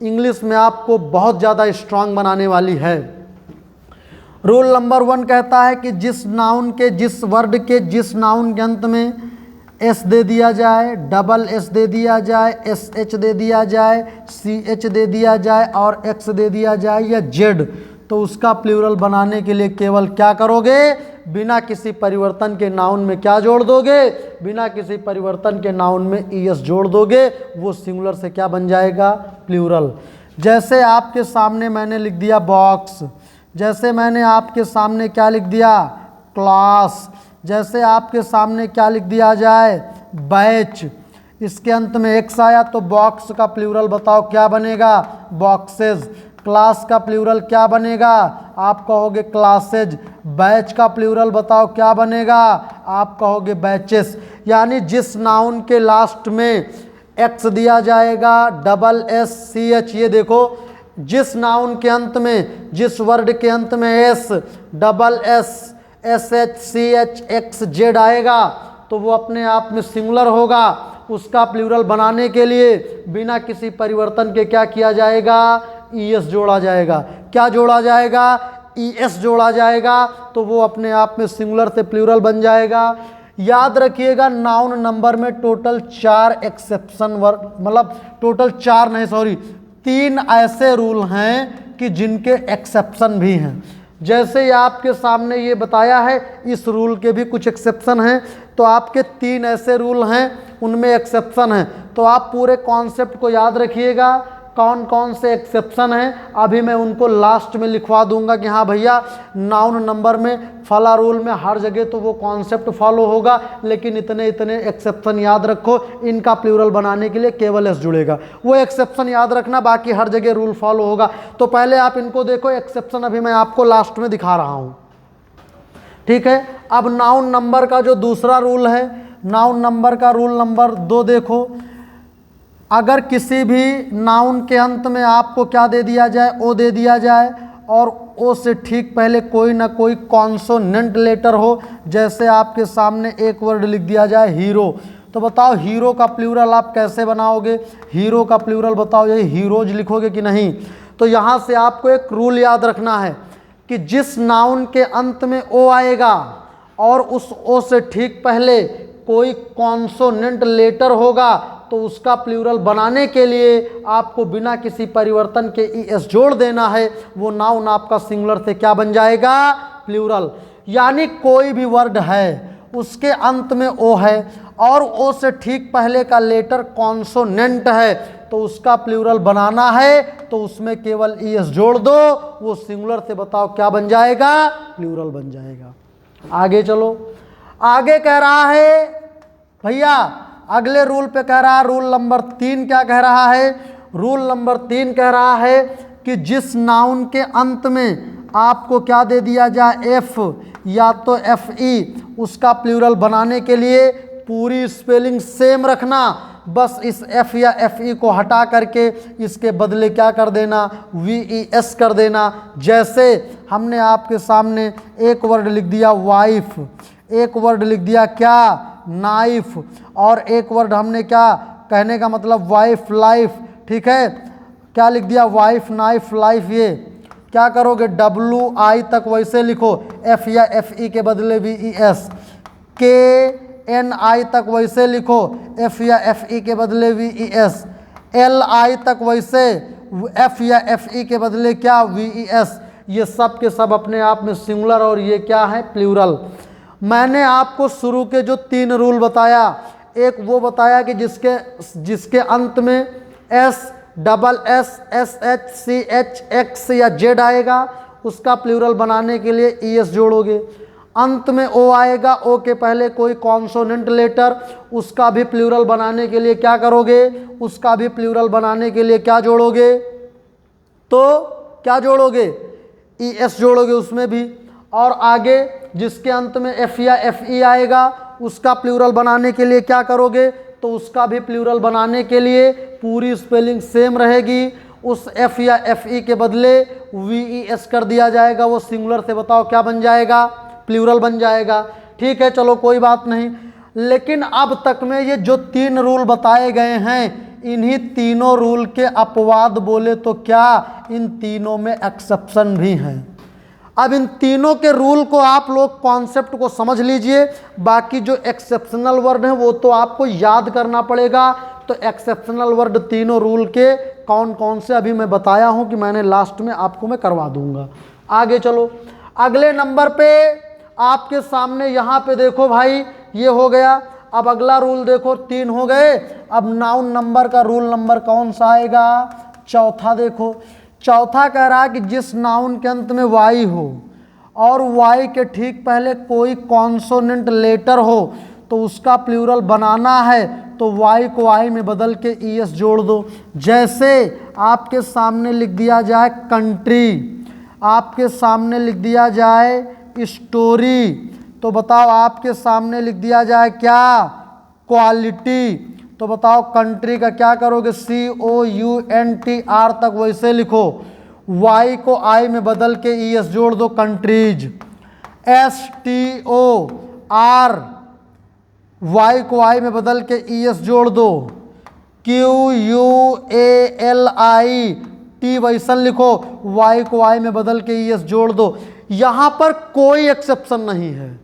इंग्लिश में आपको बहुत ज़्यादा स्ट्रांग बनाने वाली है। रूल नंबर 1 कहता है कि जिस नाउन के, जिस वर्ड के, जिस नाउन के अंत में एस दे दिया जाए, डबल एस दे दिया जाए, एस एच दे दिया जाए, सी एच दे दिया जाए और एक्स दे दिया जाए या जेड, तो उसका प्लूरल बनाने के लिए केवल क्या करोगे? बिना किसी परिवर्तन के नाउन में क्या जोड़ दोगे? बिना किसी परिवर्तन के नाउन में ईएस जोड़ दोगे। वो सिंगुलर से क्या बन जाएगा? प्लूरल। जैसे आपके सामने मैंने लिख दिया बॉक्स, जैसे मैंने आपके सामने क्या लिख दिया? क्लास। जैसे आपके सामने क्या लिख दिया जाए? बैच। इसके अंत में एक्स आया तो बॉक्स का प्लूरल बताओ क्या बनेगा? बॉक्सेस। क्लास का प्लूरल क्या बनेगा? आप कहोगे क्लासेज। बैच का प्लूरल बताओ क्या बनेगा? आप कहोगे बैचेस। यानी जिस नाउन के लास्ट में एक्स दिया जाएगा, डबल एस सी एच, ये देखो, जिस नाउन के अंत में, जिस वर्ड के अंत में S, double S, S H, C H, X, Z आएगा तो वो अपने आप में सिंगुलर होगा। उसका प्लूरल बनाने के लिए बिना किसी परिवर्तन के क्या किया जाएगा? ईएस जोड़ा जाएगा। क्या जोड़ा जाएगा? ईएस जोड़ा जाएगा, तो वो अपने आप में सिंगुलर से प्लूरल बन जाएगा। याद रखिएगा, नाउन नंबर में टोटल 4 एक्सेप्शन वर्ड, मतलब टोटल 4 नहीं, सॉरी 3 ऐसे रूल हैं कि जिनके एक्सेप्शन भी हैं। जैसे ही आपके सामने ये बताया है, इस रूल के भी कुछ एक्सेप्शन हैं, तो आपके 3 ऐसे रूल हैं, उनमें एक्सेप्शन हैं। तो आप पूरे कॉन्सेप्ट को याद रखिएगा, कौन कौन से एक्सेप्शन हैं। अभी मैं उनको लास्ट में लिखवा दूंगा कि हाँ भैया, नाउन नंबर में फला रूल में हर जगह तो वो कॉन्सेप्ट फॉलो होगा, लेकिन इतने इतने एक्सेप्शन याद रखो, इनका प्लूरल बनाने के लिए केवल एस जुड़ेगा। वो एक्सेप्शन याद रखना, बाकी हर जगह रूल फॉलो होगा। तो पहले आप इनको देखो, एक्सेप्शन अभी मैं आपको लास्ट में दिखा रहा हूँ। ठीक है, अब नाउन नंबर का जो दूसरा रूल है, नाउन नंबर का रूल नंबर 2 देखो। अगर किसी भी नाउन के अंत में आपको क्या दे दिया जाए? ओ दे दिया जाए, और ओ से ठीक पहले कोई ना कोई कॉन्सोनेंट लेटर हो, जैसे आपके सामने एक वर्ड लिख दिया जाए हीरो, तो बताओ हीरो का प्लूरल आप कैसे बनाओगे? हीरो का प्लूरल बताओ, यही हीरोज लिखोगे कि नहीं? तो यहाँ से आपको एक रूल याद रखना है कि जिस नाउन के अंत में ओ आएगा और उस ओ से ठीक पहले कोई कॉन्सोनेंट लेटर होगा तो उसका प्लूरल बनाने के लिए आपको बिना किसी परिवर्तन के ईएस जोड़ देना है। वो नाउन आपका सिंगुलर से क्या बन जाएगा? प्लूरल। यानी कोई भी वर्ड है उसके अंत में ओ है और ओ से ठीक पहले का लेटर कॉन्सोनेंट है तो उसका प्लूरल बनाना है तो उसमें केवल ईएस जोड़ दो, वो सिंगुलर से बताओ क्या बन जाएगा? प्लूरल बन जाएगा। आगे चलो, आगे कह रहा है भैया, अगले रूल पे कह रहा है, रूल नंबर 3 क्या कह रहा है? रूल नंबर 3 कह रहा है कि जिस नाउन के अंत में आपको क्या दे दिया जाए? एफ या तो एफ ई, उसका प्लूरल बनाने के लिए पूरी स्पेलिंग सेम रखना, बस इस एफ या एफ ई को हटा करके इसके बदले क्या कर देना? वी ई एस कर देना। जैसे हमने आपके सामने एक वर्ड लिख दिया वाइफ, एक वर्ड लिख दिया क्या? नाइफ, और एक वर्ड हमने क्या कहने का मतलब वाइफ लाइफ, ठीक है, क्या लिख दिया? Wife knife life. ये क्या करोगे? डब्लू आई तक वैसे लिखो, एफ या एफ ई के बदले वी ई एस, के एन आई तक वैसे लिखो, एफ या एफ ई के बदले V E S, L I तक वैसे, एफ या एफ ई के बदले क्या? V E S. ये सब के सब अपने आप में सिंगुलर और ये क्या है? प्लूरल। मैंने आपको शुरू के जो 3 रूल बताया, एक वो बताया कि जिसके अंत में S, double S, S H, C H, X या जेड आएगा उसका प्लूरल बनाने के लिए ई एस जोड़ोगे। अंत में ओ आएगा, ओ के पहले कोई कॉन्सोनेंट लेटर, उसका भी प्लूरल बनाने के लिए क्या करोगे? उसका भी प्लूरल बनाने के लिए क्या जोड़ोगे? तो क्या जोड़ोगे? ई एस जोड़ोगे उसमें भी। और आगे जिसके अंत में एफ या एफ ई आएगा उसका प्लूरल बनाने के लिए क्या करोगे? तो उसका भी प्लूरल बनाने के लिए पूरी स्पेलिंग सेम रहेगी, उस एफ या एफ ई के बदले वी ई एस कर दिया जाएगा, वो सिंगुलर से बताओ क्या बन जाएगा? प्लूरल बन जाएगा। ठीक है, चलो कोई बात नहीं। लेकिन अब तक में ये जो 3 रूल बताए गए हैं, इन्हीं तीनों रूल के अपवाद बोले तो क्या, इन तीनों में एक्सेप्शन भी हैं। अब इन तीनों के रूल को आप लोग कॉन्सेप्ट को समझ लीजिए, बाकी जो एक्सेप्शनल वर्ड हैं वो तो आपको याद करना पड़ेगा। तो एक्सेप्शनल वर्ड तीनों रूल के कौन कौन से अभी मैं बताया हूं कि मैंने लास्ट में आपको मैं करवा दूंगा। आगे चलो, अगले नंबर पे आपके सामने यहाँ पे देखो भाई, ये हो गया। अब अगला रूल देखो, 3 हो गए। अब नाउन नंबर का रूल नंबर कौन सा आएगा? चौथा देखो, चौथा कह रहा है कि जिस नाउन के अंत में वाई हो और वाई के ठीक पहले कोई कॉन्सोनेंट लेटर हो तो उसका प्लूरल बनाना है तो वाई को आई में बदल के ई एस जोड़ दो। जैसे आपके सामने लिख दिया जाए कंट्री, आपके सामने लिख दिया जाए स्टोरी, तो बताओ आपके सामने लिख दिया जाए क्या? क्वालिटी, तो बताओ कंट्री का क्या करोगे? COUNTR तक वैसे लिखो, वाई को आई में बदल के ई एस जोड़ दो, कंट्रीज। STOR, वाई को आई में बदल के ई एस जोड़ दो। QUALI, टी वैसन लिखो, वाई को आई में बदल के ई एस जोड़ दो। यहाँ पर कोई एक्सेप्शन नहीं है।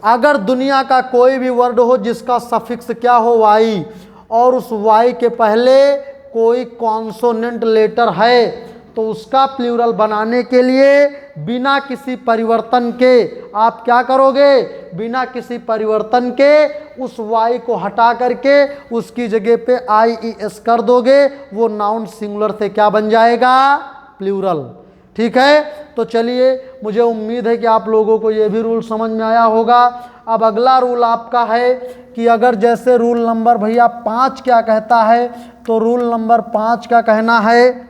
अगर दुनिया का कोई भी वर्ड हो जिसका सफिक्स क्या हो? वाई, और उस वाई के पहले कोई कॉन्सोनेंट लेटर है तो उसका प्लूरल बनाने के लिए बिना किसी परिवर्तन के आप क्या करोगे? बिना किसी परिवर्तन के उस वाई को हटा करके उसकी जगह पे IES कर दोगे, वो नाउन सिंगुलर से क्या बन जाएगा? प्लूरल। ठीक है, तो चलिए, मुझे उम्मीद है कि आप लोगों को ये भी रूल समझ में आया होगा। अब अगला रूल आपका है कि अगर जैसे रूल नंबर भैया 5 क्या कहता है, तो रूल नंबर 5 का कहना है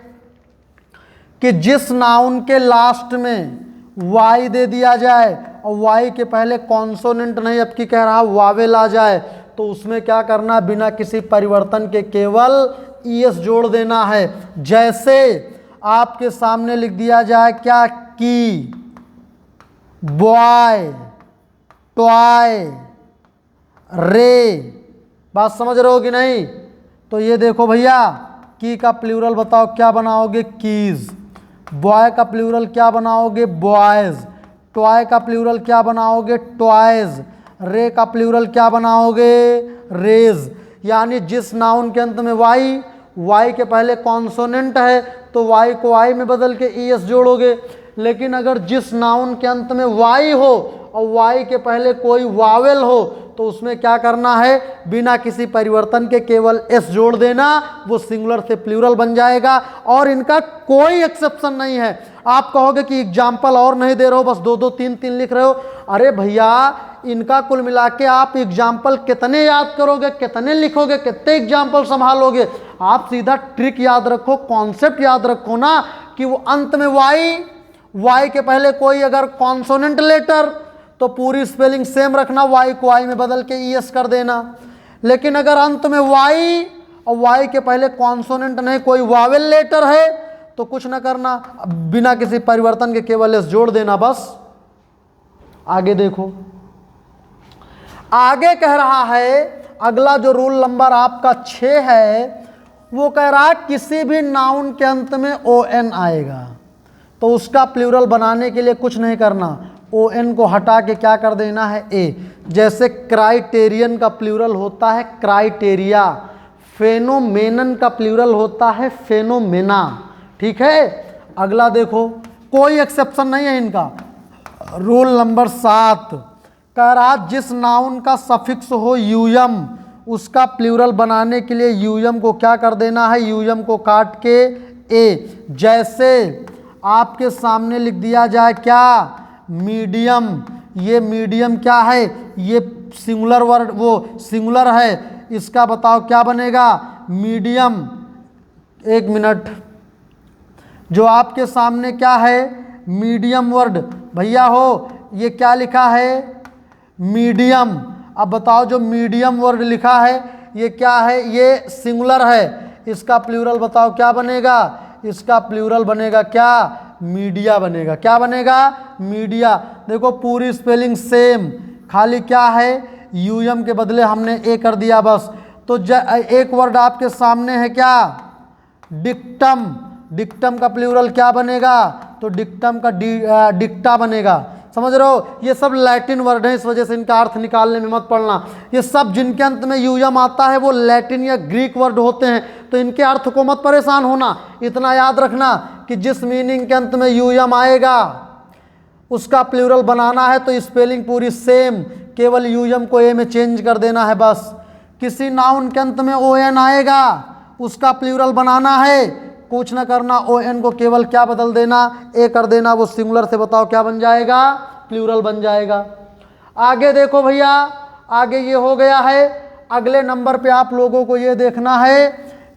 कि जिस नाउन के लास्ट में वाई दे दिया जाए और वाई के पहले कॉन्सोनेंट नहीं, अब की कह रहा वावेल आ जाए, तो उसमें क्या करना? बिना किसी परिवर्तन के केवल ईएस जोड़ देना है। जैसे आपके सामने लिख दिया जाए क्या? की, बॉय, टॉय, रे, बात समझ रहे हो कि नहीं? तो ये देखो भैया, की का प्लूरल बताओ क्या बनाओगे? कीज। बॉय का प्लूरल क्या बनाओगे, बॉयज। टॉय का प्लूरल क्या बनाओगे, टॉयज। रे का प्लूरल क्या बनाओगे, रेज। यानी जिस नाउन के अंत में वाई, वाई के पहले कॉन्सोनेंट है तो वाई को आई में बदल के ई एस जोड़ोगे। लेकिन अगर जिस नाउन के अंत में वाई हो और वाई के पहले कोई वावेल हो तो उसमें क्या करना है, बिना किसी परिवर्तन के केवल एस जोड़ देना, वो सिंगुलर से प्लूरल बन जाएगा और इनका कोई एक्सेप्शन नहीं है। आप कहोगे कि एग्जाम्पल और नहीं दे रहे हो, बस दो दो तीन तीन लिख रहे हो। अरे भैया, इनका कुल मिला के आप एग्जाम्पल कितने याद करोगे, कितने लिखोगे, कितने एग्जाम्पल संभालोगे। आप सीधा ट्रिक याद रखो, कॉन्सेप्ट याद रखो ना कि वो अंत में वाई के पहले कोई अगर कॉन्सोनेंट लेटर तो पूरी स्पेलिंग सेम रखना, वाई को आई में बदल के ई एस कर देना। लेकिन अगर अंत में वाई और वाई के पहले कॉन्सोनेंट नहीं, कोई वावेल लेटर है तो कुछ ना करना, बिना किसी परिवर्तन के केवल एस जोड़ देना बस। आगे देखो, आगे कह रहा है, अगला जो रूल नंबर आपका 6 है वो कह रहा है किसी भी नाउन के अंत में ओ एन आएगा तो उसका प्लूरल बनाने के लिए कुछ नहीं करना, ओ एन को हटा के क्या कर देना है, ए। जैसे क्राइटेरियन का प्लूरल होता है क्राइटेरिया, फेनोमेनन का प्लूरल होता है फेनोमेना। ठीक है, अगला देखो, कोई एक्सेप्शन नहीं है इनका। रूल नंबर 7 कह रहा जिस नाउन का सफिक्स हो यूयम उसका प्लूरल बनाने के लिए यूयम को क्या कर देना है, यूयम को काट के ए। जैसे आपके सामने लिख दिया जाए क्या, मीडियम। ये मीडियम क्या है, ये सिंगुलर वर्ड, वो सिंगुलर है, इसका बताओ क्या बनेगा, मीडियम। एक मिनट, जो आपके सामने क्या है, मीडियम वर्ड भैया हो, ये क्या लिखा है, मीडियम। अब बताओ जो मीडियम वर्ड लिखा है ये क्या है, ये सिंगुलर है, इसका प्लूरल बताओ क्या बनेगा, इसका प्लूरल बनेगा क्या, मीडिया बनेगा। क्या बनेगा, मीडिया। देखो पूरी स्पेलिंग सेम, खाली क्या है, यूएम के बदले हमने ए कर दिया बस। तो एक वर्ड आपके सामने है क्या, डिक्टम। डिक्टम का प्लूरल क्या बनेगा, तो डिक्टम का डिक्टा बनेगा। समझ रहे हो, ये सब लैटिन वर्ड हैं, इस वजह से इनका अर्थ निकालने में मत पड़ना। ये सब जिनके अंत में यूएम आता है वो लैटिन या ग्रीक वर्ड होते हैं, तो इनके अर्थ को मत परेशान होना। इतना याद रखना कि जिस मीनिंग के अंत में यूएम आएगा उसका प्लूरल बनाना है तो स्पेलिंग पूरी सेम, केवल यूएम को ए में चेंज कर देना है बस। किसी नाउन के अंत में ओ एन आएगा उसका प्लूरल बनाना है, कुछ ना करना, ओ एन को केवल क्या बदल देना, ए कर देना, वो सिंगुलर से बताओ क्या बन जाएगा, प्लूरल बन जाएगा। आगे देखो भैया, आगे ये हो गया है। अगले नंबर पे आप लोगों को ये देखना है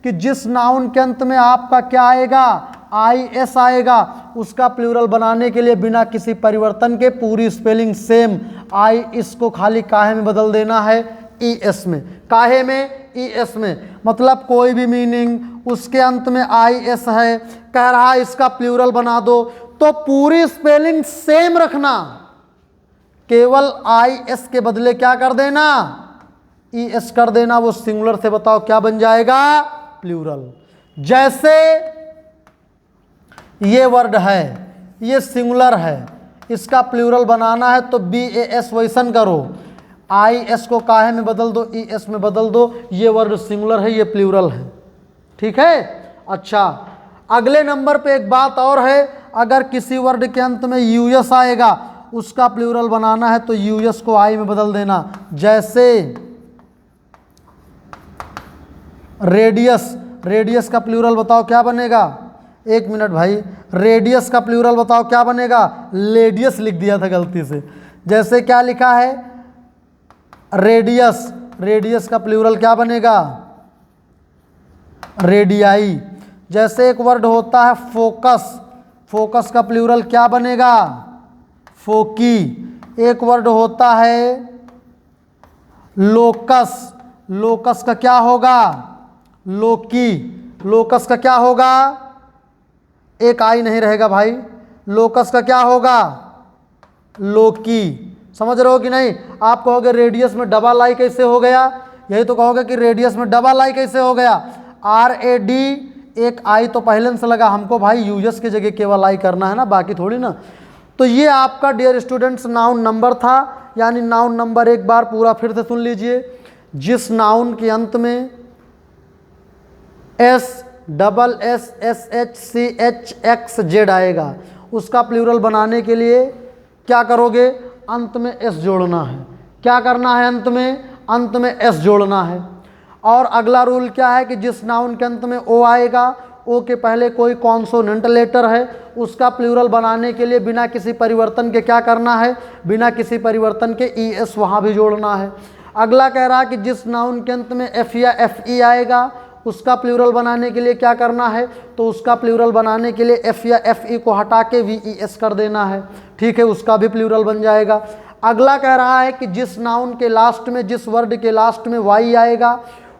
कि जिस नाउन के अंत में आपका क्या आएगा, आई एस आएगा, उसका प्लूरल बनाने के लिए बिना किसी परिवर्तन के पूरी स्पेलिंग सेम, आई इसको खाली काहे में बदल देना है, ई एस में। काहे में, ई एस में। मतलब कोई भी मीनिंग उसके अंत में आई एस है, कह रहा है इसका प्लूरल बना दो, तो पूरी स्पेलिंग सेम रखना, केवल आई एस के बदले क्या कर देना, ई एस कर देना, वो सिंगुलर से बताओ क्या बन जाएगा, प्लूरल। जैसे ये वर्ड है, ये सिंगुलर है, इसका प्लूरल बनाना है तो बी ए एस वैसन करो, आई एस को काहे में बदल दो, ई एस में बदल दो, ये वर्ड सिंगुलर है, ये प्लूरल है। ठीक है, अच्छा। अगले नंबर पे एक बात और है, अगर किसी वर्ड के अंत में यूएस आएगा उसका प्लूरल बनाना है तो यूएस को आई में बदल देना। जैसे रेडियस, रेडियस का प्लूरल बताओ क्या बनेगा, एक मिनट भाई, रेडियस का प्लूरल बताओ क्या बनेगा, लेडियस लिख दिया था गलती से। जैसे क्या लिखा है, रेडियस, रेडियस का प्लूरल क्या बनेगा, रेडियाई। जैसे एक वर्ड होता है फोकस, फोकस का प्लूरल क्या बनेगा, फोकी। एक वर्ड होता है लोकस, लोकस का क्या होगा, लोकी। लोकस का क्या होगा, एक आई नहीं रहेगा भाई, लोकस का क्या होगा, लोकी। समझ रहे हो कि नहीं। आप कहोगे रेडियस में डबल आई कैसे हो गया, यही तो कहोगे कि रेडियस में डबल आई कैसे हो गया, आर ए डी एक आई तो पहले से लगा हमको भाई यूएस की जगह केवल आई करना है ना, बाकी थोड़ी ना। तो ये आपका डियर स्टूडेंट्स नाउन नंबर था, यानी नाउन नंबर एक बार पूरा फिर से सुन लीजिए। जिस नाउन के अंत में SSSHCHXZ आएगा उसका प्लूरल बनाने के लिए क्या करोगे, अंत में एस जोड़ना है। क्या करना है, अंत में एस जोड़ना है। और अगला रूल क्या है कि जिस नाउन के अंत में ओ आएगा, ओ के पहले कोई कॉन्सोनेंट लेटर है, उसका प्लूरल बनाने के लिए बिना किसी परिवर्तन के क्या करना है, बिना किसी परिवर्तन के ES वहाँ भी जोड़ना है। अगला कह रहा है कि जिस नाउन के अंत में F या FE आएगा उसका प्लूरल बनाने के लिए क्या करना है, तो उसका प्लूरल बनाने के लिए F या FE को हटा के VES कर देना है। ठीक है, उसका भी प्लूरल बन जाएगा। अगला कह रहा है कि जिस नाउन के लास्ट में, जिस वर्ड के लास्ट में Y आएगा,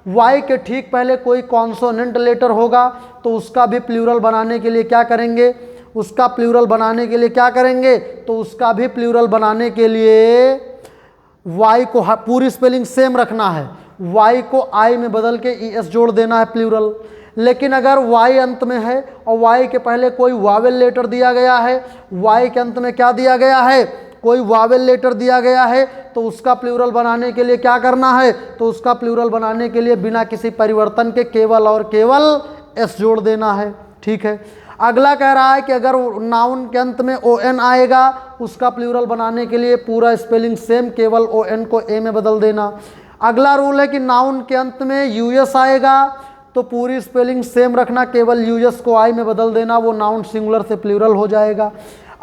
Y के ठीक पहले कोई कॉन्सोनेंट लेटर होगा तो उसका भी प्लूरल बनाने के लिए क्या करेंगे, उसका प्लूरल बनाने के लिए क्या करेंगे, तो उसका भी प्लूरल बनाने के लिए Y को पूरी स्पेलिंग सेम रखना है, Y को I में बदल के ES जोड़ देना है प्लूरल। लेकिन अगर Y अंत में है और Y के पहले कोई वावेल लेटर दिया गया है, Y के अंत में क्या दिया गया है, कोई वावेल लेटर दिया गया है, तो उसका प्लूरल बनाने के लिए क्या करना है, तो उसका प्लूरल बनाने के लिए बिना किसी परिवर्तन के केवल और केवल S जोड़ देना है। ठीक है। अगला कह रहा है कि अगर नाउन के अंत में ON आएगा उसका प्लूरल बनाने के लिए पूरा स्पेलिंग सेम, केवल ON को A में बदल देना। अगला रूल है कि नाउन के अंत में US आएगा तो पूरी स्पेलिंग सेम रखना, केवल US को I में बदल देना, वो नाउन सिंगुलर से प्लूरल हो जाएगा।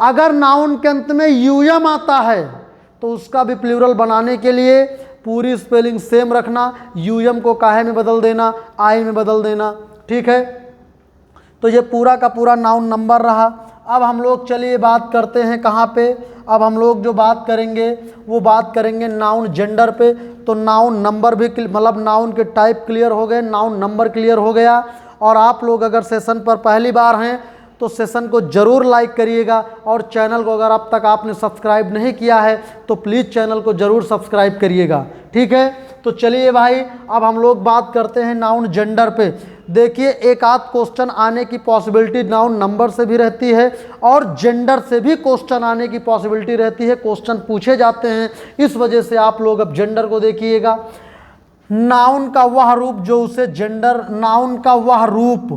अगर नाउन के अंत में UM आता है तो उसका भी प्लूरल बनाने के लिए पूरी स्पेलिंग सेम रखना, UM को काहे में बदल देना, I में बदल देना। ठीक है, तो ये पूरा का पूरा नाउन नंबर रहा। अब हम लोग चलिए बात करते हैं कहाँ पे, अब हम लोग जो बात करेंगे वो बात करेंगे नाउन जेंडर पे। तो नाउन नंबर भी मतलब नाउन के टाइप क्लियर हो गए, नाउन नंबर क्लियर हो गया। और आप लोग अगर सेशन पर पहली बार हैं तो सेशन को ज़रूर लाइक करिएगा, और चैनल को अगर अब तक आपने सब्सक्राइब नहीं किया है तो प्लीज़ चैनल को ज़रूर सब्सक्राइब करिएगा। ठीक है, तो चलिए भाई अब हम लोग बात करते हैं नाउन जेंडर पे। देखिए एक आध क्वेश्चन आने की पॉसिबिलिटी नाउन नंबर से भी रहती है और जेंडर से भी क्वेश्चन आने की पॉसिबिलिटी रहती है, क्वेश्चन पूछे जाते हैं। इस वजह से आप लोग अब जेंडर को देखिएगा। नाउन का वह रूप जो उसे जेंडर, नाउन का वह रूप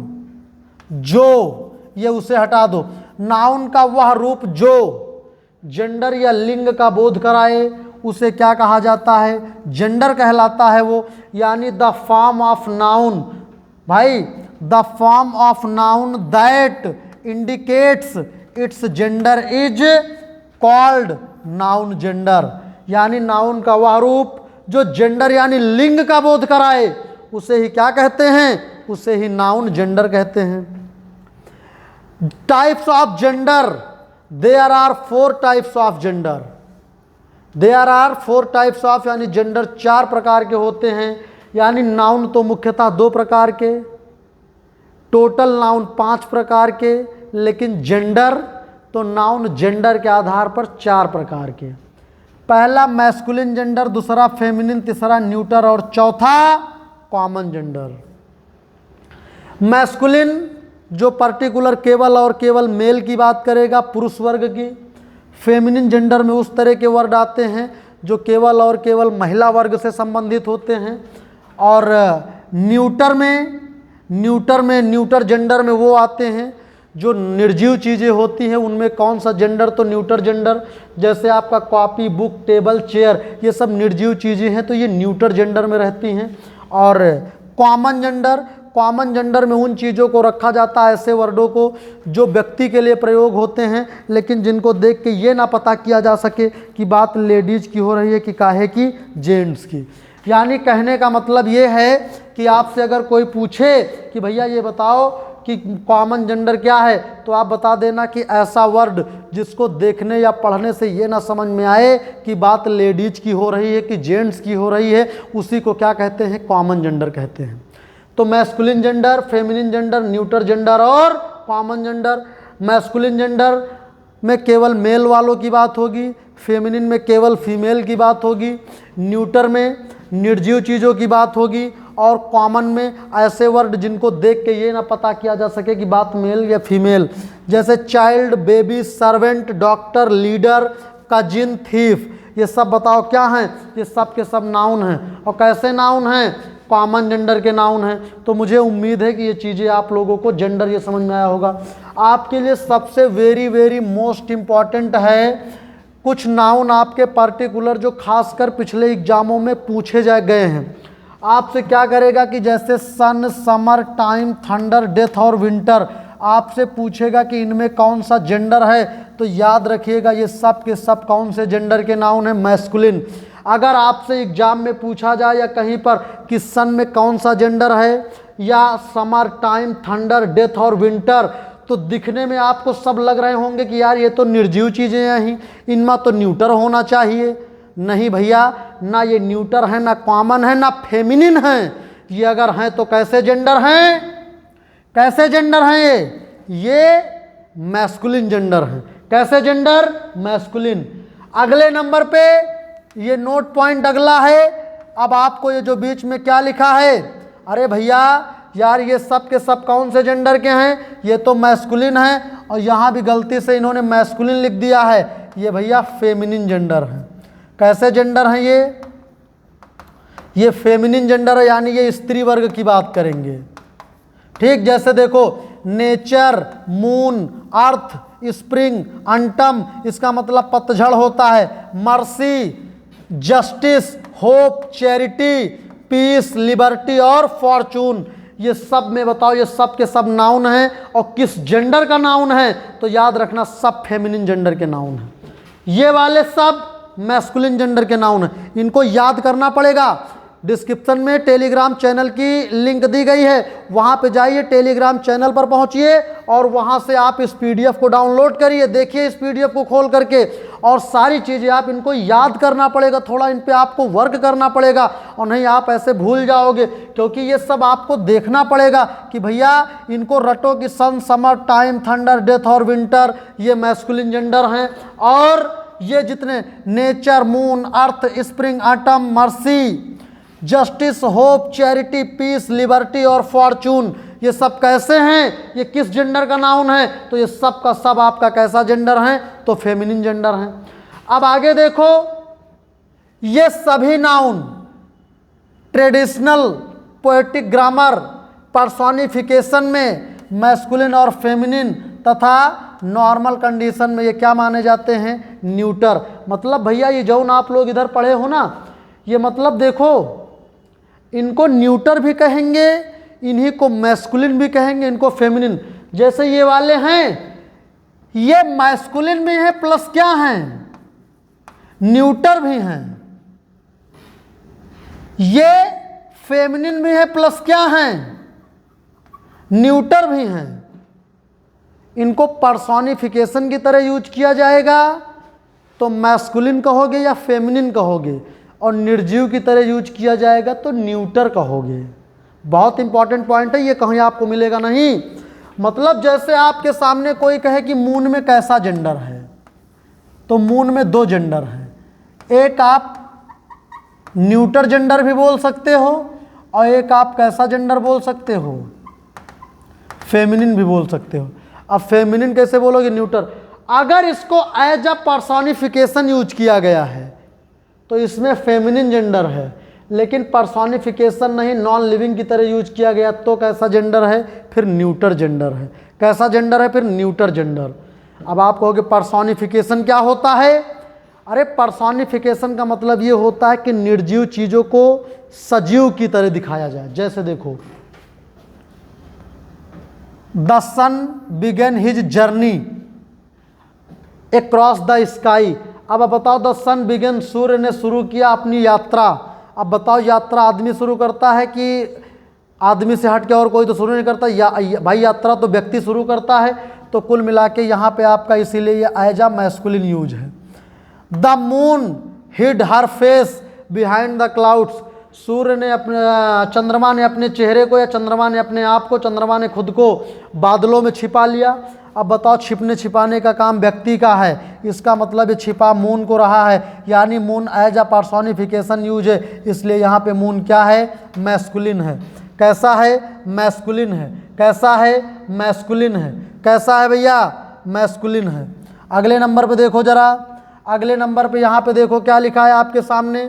जो, ये उसे हटा दो, नाउन का वह रूप जो जेंडर या लिंग का बोध कराए उसे क्या कहा जाता है, जेंडर कहलाता है वो। यानी द फॉर्म ऑफ नाउन, भाई the form of noun that indicates it's gender is called noun gender. यानी नाउन का वह रूप जो जेंडर यानी लिंग का बोध कराए उसे ही क्या कहते हैं, उसे ही नाउन जेंडर कहते हैं। Types of gender, there are 4 types of gender, there are 4 types of, यानी जेंडर 4 प्रकार के होते हैं। यानी नाउन तो मुख्यतः 2 प्रकार के, टोटल नाउन 5 प्रकार के, लेकिन जेंडर तो नाउन जेंडर के आधार पर 4 प्रकार के। पहला मैस्कुलिन जेंडर, दूसरा फेमिनिन, तीसरा न्यूटर और चौथा कॉमन जेंडर। मैस्कुलिन जो पर्टिकुलर केवल और केवल मेल की बात करेगा, पुरुष वर्ग की। फेमिनिन जेंडर में उस तरह के वर्ड आते हैं जो केवल और केवल महिला वर्ग से संबंधित होते हैं। और न्यूटर जेंडर में वो आते हैं जो निर्जीव चीज़ें होती हैं, उनमें कौन सा जेंडर, तो न्यूटर जेंडर। जैसे आपका कॉपी, बुक, टेबल, चेयर, ये सब निर्जीव चीज़ें हैं तो ये न्यूटर जेंडर में रहती हैं। और कॉमन जेंडर में उन चीज़ों को रखा जाता है, ऐसे वर्डों को जो व्यक्ति के लिए प्रयोग होते हैं लेकिन जिनको देख के ये ना पता किया जा सके कि बात लेडीज़ की हो रही है कि काहे की, जेंट्स की। यानी कहने का मतलब ये है कि आपसे अगर कोई पूछे कि भैया ये बताओ कि कॉमन जेंडर क्या है, तो आप बता देना कि ऐसा वर्ड जिसको देखने या पढ़ने से ये ना समझ में आए कि बात लेडीज की हो रही है कि जेंट्स की हो रही है, उसी को क्या कहते हैं, कॉमन जेंडर कहते हैं। तो masculine gender, feminine gender, neuter gender और कॉमन जेंडर। मैस्कुलिन जेंडर में केवल मेल वालों की बात होगी, फेमिनिन में केवल फीमेल की बात होगी, न्यूटर में निर्जीव चीज़ों की बात होगी और कॉमन में ऐसे वर्ड जिनको देख के ये ना पता किया जा सके कि बात मेल या फीमेल, जैसे child, baby, servant, doctor, leader, cousin, thief, ये सब बताओ क्या हैं? ये सब के सब नाउन हैं। और कैसे नाउन हैं? कॉमन जेंडर के नाउन हैं। तो मुझे उम्मीद है कि ये चीज़ें आप लोगों को जेंडर ये समझ में आया होगा। आपके लिए सबसे वेरी मोस्ट इम्पॉर्टेंट है कुछ नाउन आपके पर्टिकुलर जो खासकर पिछले एग्जामों में पूछे गए हैं। आपसे क्या करेगा कि जैसे सन, समर, टाइम, थंडर, डेथ और विंटर आपसे पूछेगा कि इनमें कौन सा जेंडर है, तो याद रखिएगा ये सब के सब कौन से जेंडर के नाउन है? मैस्कुलिन। अगर आपसे एग्जाम में पूछा जाए या कहीं पर कि सन में कौन सा जेंडर है, या समर, टाइम, थंडर, डेथ और विंटर, तो दिखने में आपको सब लग रहे होंगे कि यार ये तो निर्जीव चीज़ें हैं, इनमें तो न्यूटर होना चाहिए। नहीं भैया, ना ये न्यूटर है, ना कॉमन है, ना फेमिनिन है। ये अगर हैं तो कैसे जेंडर हैं? कैसे जेंडर हैं ये मैस्कुलिन जेंडर हैं। कैसे जेंडर? मैस्कुलिन। अगले नंबर पे ये नोट पॉइंट अगला है। अब आपको ये जो बीच में क्या लिखा है, अरे भैया यार ये सब के सब कौन से जेंडर के हैं? ये तो मैस्कुलिन है, और यहाँ भी गलती से इन्होंने मैस्कुलिन लिख दिया है। ये भैया फेमिनिन जेंडर है। कैसे जेंडर हैं ये फेमिनिन जेंडर है, यानी ये स्त्री वर्ग की बात करेंगे। ठीक, जैसे देखो nature, moon, earth, spring, autumn, इसका मतलब पतझड़ होता है। Mercy, justice, hope, charity, peace, liberty और फॉर्चून, ये सब में बताओ ये सब के सब नाउन हैं। और किस जेंडर का नाउन है? तो याद रखना सब फेमिनिन जेंडर के नाउन हैं। ये वाले सब मैस्कुलिन जेंडर के नाउन हैं। इनको याद करना पड़ेगा। डिस्क्रिप्शन में टेलीग्राम चैनल की लिंक दी गई है, वहाँ पे जाइए, टेलीग्राम चैनल पर पहुँचिए और वहाँ से आप इस पीडीएफ को डाउनलोड करिए। देखिए इस पीडीएफ को खोल करके, और सारी चीज़ें आप इनको याद करना पड़ेगा, थोड़ा इन पे आपको वर्क करना पड़ेगा, और नहीं आप ऐसे भूल जाओगे, क्योंकि ये सब आपको देखना पड़ेगा कि भैया इनको रटो कि sun, summer, time, thunder, death और विंटर ये मैस्कुलिन जेंडर हैं, और ये जितने nature, moon, earth, spring, autumn, mercy, justice, hope, charity, peace, liberty और फॉर्चून, ये सब कैसे हैं? ये किस जेंडर का नाउन है? तो ये सब का सब आपका कैसा जेंडर है? तो फेमिनिन जेंडर है। अब आगे देखो, ये सभी noun traditional poetic grammar personification में मैस्कुलिन और फेमिनिन तथा नॉर्मल कंडीशन में ये क्या माने जाते हैं? न्यूटर। मतलब भैया ये जो आप लोग इधर पढ़े हो ना, ये मतलब देखो इनको न्यूटर भी कहेंगे, इन्हीं को मैस्कुलिन भी कहेंगे, इनको फेमिनिन। जैसे ये वाले हैं, ये मैस्कुलिन में है प्लस क्या हैं? न्यूटर भी हैं। ये फेमिनिन भी है प्लस क्या हैं? न्यूटर भी हैं। इनको पर्सोनिफिकेशन की तरह यूज किया जाएगा तो मैस्कुलिन कहोगे या फेमिनिन कहोगे, और निर्जीव की तरह यूज किया जाएगा तो न्यूटर कहोगे। बहुत इंपॉर्टेंट पॉइंट है ये, कहीं आपको मिलेगा नहीं। मतलब जैसे आपके सामने कोई कहे कि मून में कैसा जेंडर है, तो मून में दो जेंडर हैं। एक आप न्यूटर जेंडर भी बोल सकते हो, और एक आप कैसा जेंडर बोल सकते हो? फेमिनिन भी बोल सकते हो। अब फेमिनिन कैसे बोलोगे? न्यूटर। अगर इसको एज अ पर्सोनिफिकेशन यूज किया गया है तो इसमें फेमिनिन जेंडर है, लेकिन पर्सोनिफिकेशन नहीं, नॉन लिविंग की तरह यूज किया गया तो कैसा जेंडर है? फिर न्यूटर जेंडर है। कैसा जेंडर है? फिर न्यूटर जेंडर। अब आप कहोगे पर्सोनिफिकेशन क्या होता है? अरे पर्सोनिफिकेशन का मतलब ये होता है कि निर्जीव चीज़ों को सजीव की तरह दिखाया जाए। जैसे देखो, the sun began his journey across the sky. अब बताओ, द सन बिगन, सूर्य ने शुरू किया अपनी यात्रा। अब बताओ यात्रा आदमी शुरू करता है कि आदमी से हट के और कोई तो शुरू नहीं करता? भाई यात्रा तो व्यक्ति शुरू करता है। तो कुल मिला के यहाँ पे आपका इसीलिए ये एज अ मैस्कुलिन यूज है। The moon hid her face behind the clouds. सूर्य ने अपने चंद्रमा ने अपने चेहरे को या चंद्रमा ने अपने आप को, चंद्रमा ने खुद को बादलों में छिपा लिया। अब बताओ छिपने छिपाने का काम व्यक्ति का है, इसका मतलब ये छिपा मून को रहा है, यानी moon as a personification use है, इसलिए यहाँ पे मून क्या है? मैस्कुलिन है। कैसा है? मैस्कुलिन है। कैसा है? मैस्कुलिन है। कैसा है भैया? मैस्कुलिन है। अगले नंबर पे देखो जरा, अगले नंबर पे यहाँ पे देखो क्या लिखा है आपके सामने,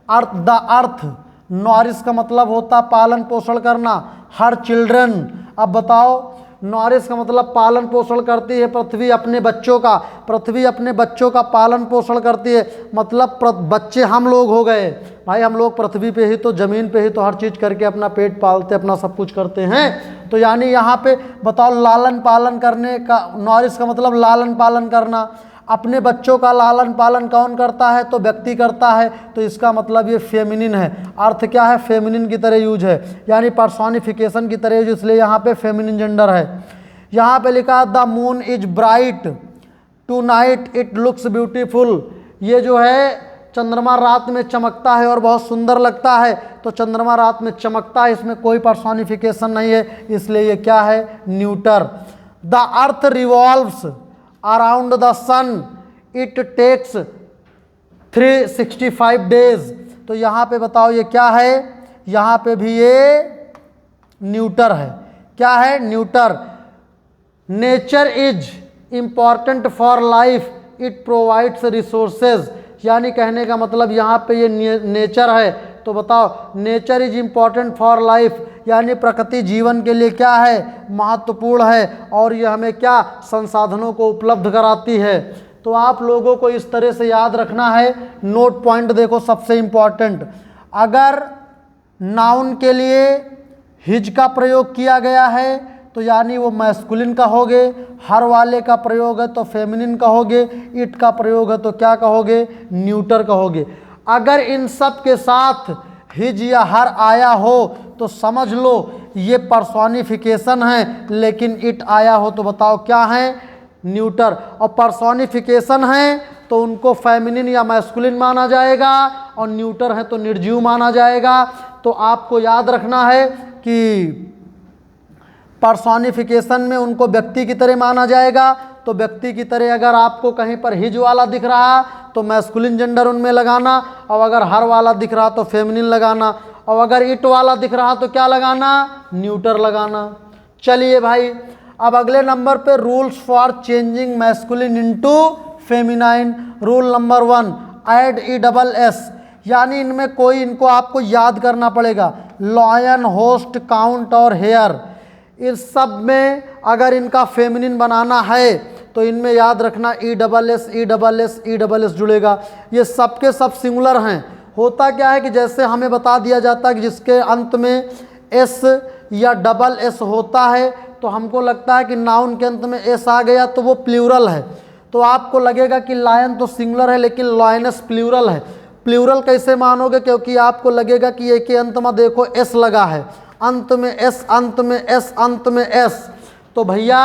अर्थ। द अर्थ, नॉरिस का मतलब होता पालन पोषण करना, हर चिल्ड्रन। अब बताओ, नॉरिस का मतलब पालन पोषण करती है पृथ्वी अपने बच्चों का, पृथ्वी अपने बच्चों का पालन पोषण करती है, मतलब बच्चे हम लोग हो गए भाई। हम लोग पृथ्वी पे ही तो, ज़मीन पे ही तो हर चीज़ करके अपना पेट पालते, अपना सब कुछ करते हैं। तो यानी यहाँ पे बताओ लालन पालन करने का, नॉरिस का मतलब लालन पालन करना। अपने बच्चों का लालन पालन कौन करता है? तो व्यक्ति करता है, तो इसका मतलब ये फेमिनिन है। अर्थ क्या है? फेमिनिन की तरह यूज है, यानी पर्सोनिफिकेशन की तरह यूज, इसलिए यहाँ पे फेमिनिन जेंडर है। यहाँ पे लिखा the moon is bright tonight it looks beautiful. ये जो है चंद्रमा रात में चमकता है और बहुत सुंदर लगता है, तो चंद्रमा रात में चमकता है, इसमें कोई पर्सोनिफिकेशन नहीं है, इसलिए ये क्या है? Neuter. The earth revolves around the sun it takes 365 days. तो यहाँ पे बताओ ये क्या है? यहाँ पे भी ये न्यूटर है। क्या है? Neuter. Nature is important for life it provides resources, यानी कहने का मतलब यहाँ पे ये नेचर है, तो बताओ nature is important for life, यानी प्रकृति जीवन के लिए क्या है? महत्वपूर्ण है, और ये हमें क्या? संसाधनों को उपलब्ध कराती है। तो आप लोगों को इस तरह से याद रखना है। नोट पॉइंट देखो सबसे इम्पॉर्टेंट, अगर नाउन के लिए हिज का प्रयोग किया गया है तो यानी वो मैस्कुलिन कहोगे, हर वाले का प्रयोग है तो फेमिनिन कहोगे, इट का प्रयोग है तो क्या कहोगे? न्यूटर कहोगे। अगर इन सब के साथ हिज या हर आया हो तो समझ लो ये पर्सोनिफिकेशन है, लेकिन इट आया हो तो बताओ क्या है? न्यूटर। और पर्सोनिफिकेशन है तो उनको फेमिनिन या मैस्कुलिन माना जाएगा, और न्यूटर है तो निर्जीव माना जाएगा। तो आपको याद रखना है कि पर्सोनिफिकेशन में उनको व्यक्ति की तरह माना जाएगा, तो व्यक्ति की तरह अगर आपको कहीं पर हिज वाला दिख रहा तो मैस्कुलिन जेंडर उनमें लगाना, और अगर हर वाला दिख रहा तो फेमिनिन लगाना, और अगर इट वाला दिख रहा तो क्या लगाना? न्यूटर लगाना। चलिए भाई, अब अगले नंबर पे rules for changing masculine into feminine. Rule number 1, add ESS, यानी इनमें कोई, इनको आपको याद करना पड़ेगा, लॉयन, होस्ट, काउंट और हेयर। इस सब में अगर इनका फेमिनिन बनाना है तो इनमें याद रखना ESS जुड़ेगा। ये सब के सब सिंगुलर हैं। होता क्या है कि जैसे हमें बता दिया जाता है कि जिसके अंत में S या SS होता है तो हमको लगता है कि नाउन के अंत में S आ गया तो वो प्लूरल है, तो आपको लगेगा कि लायन तो सिंगुलर है लेकिन लॉयनस प्लूरल है। प्लूरल कैसे मानोगे? क्योंकि आपको लगेगा कि ये के अंत में देखो S लगा है, अंत में S, अंत में S, अंत में S। तो भैया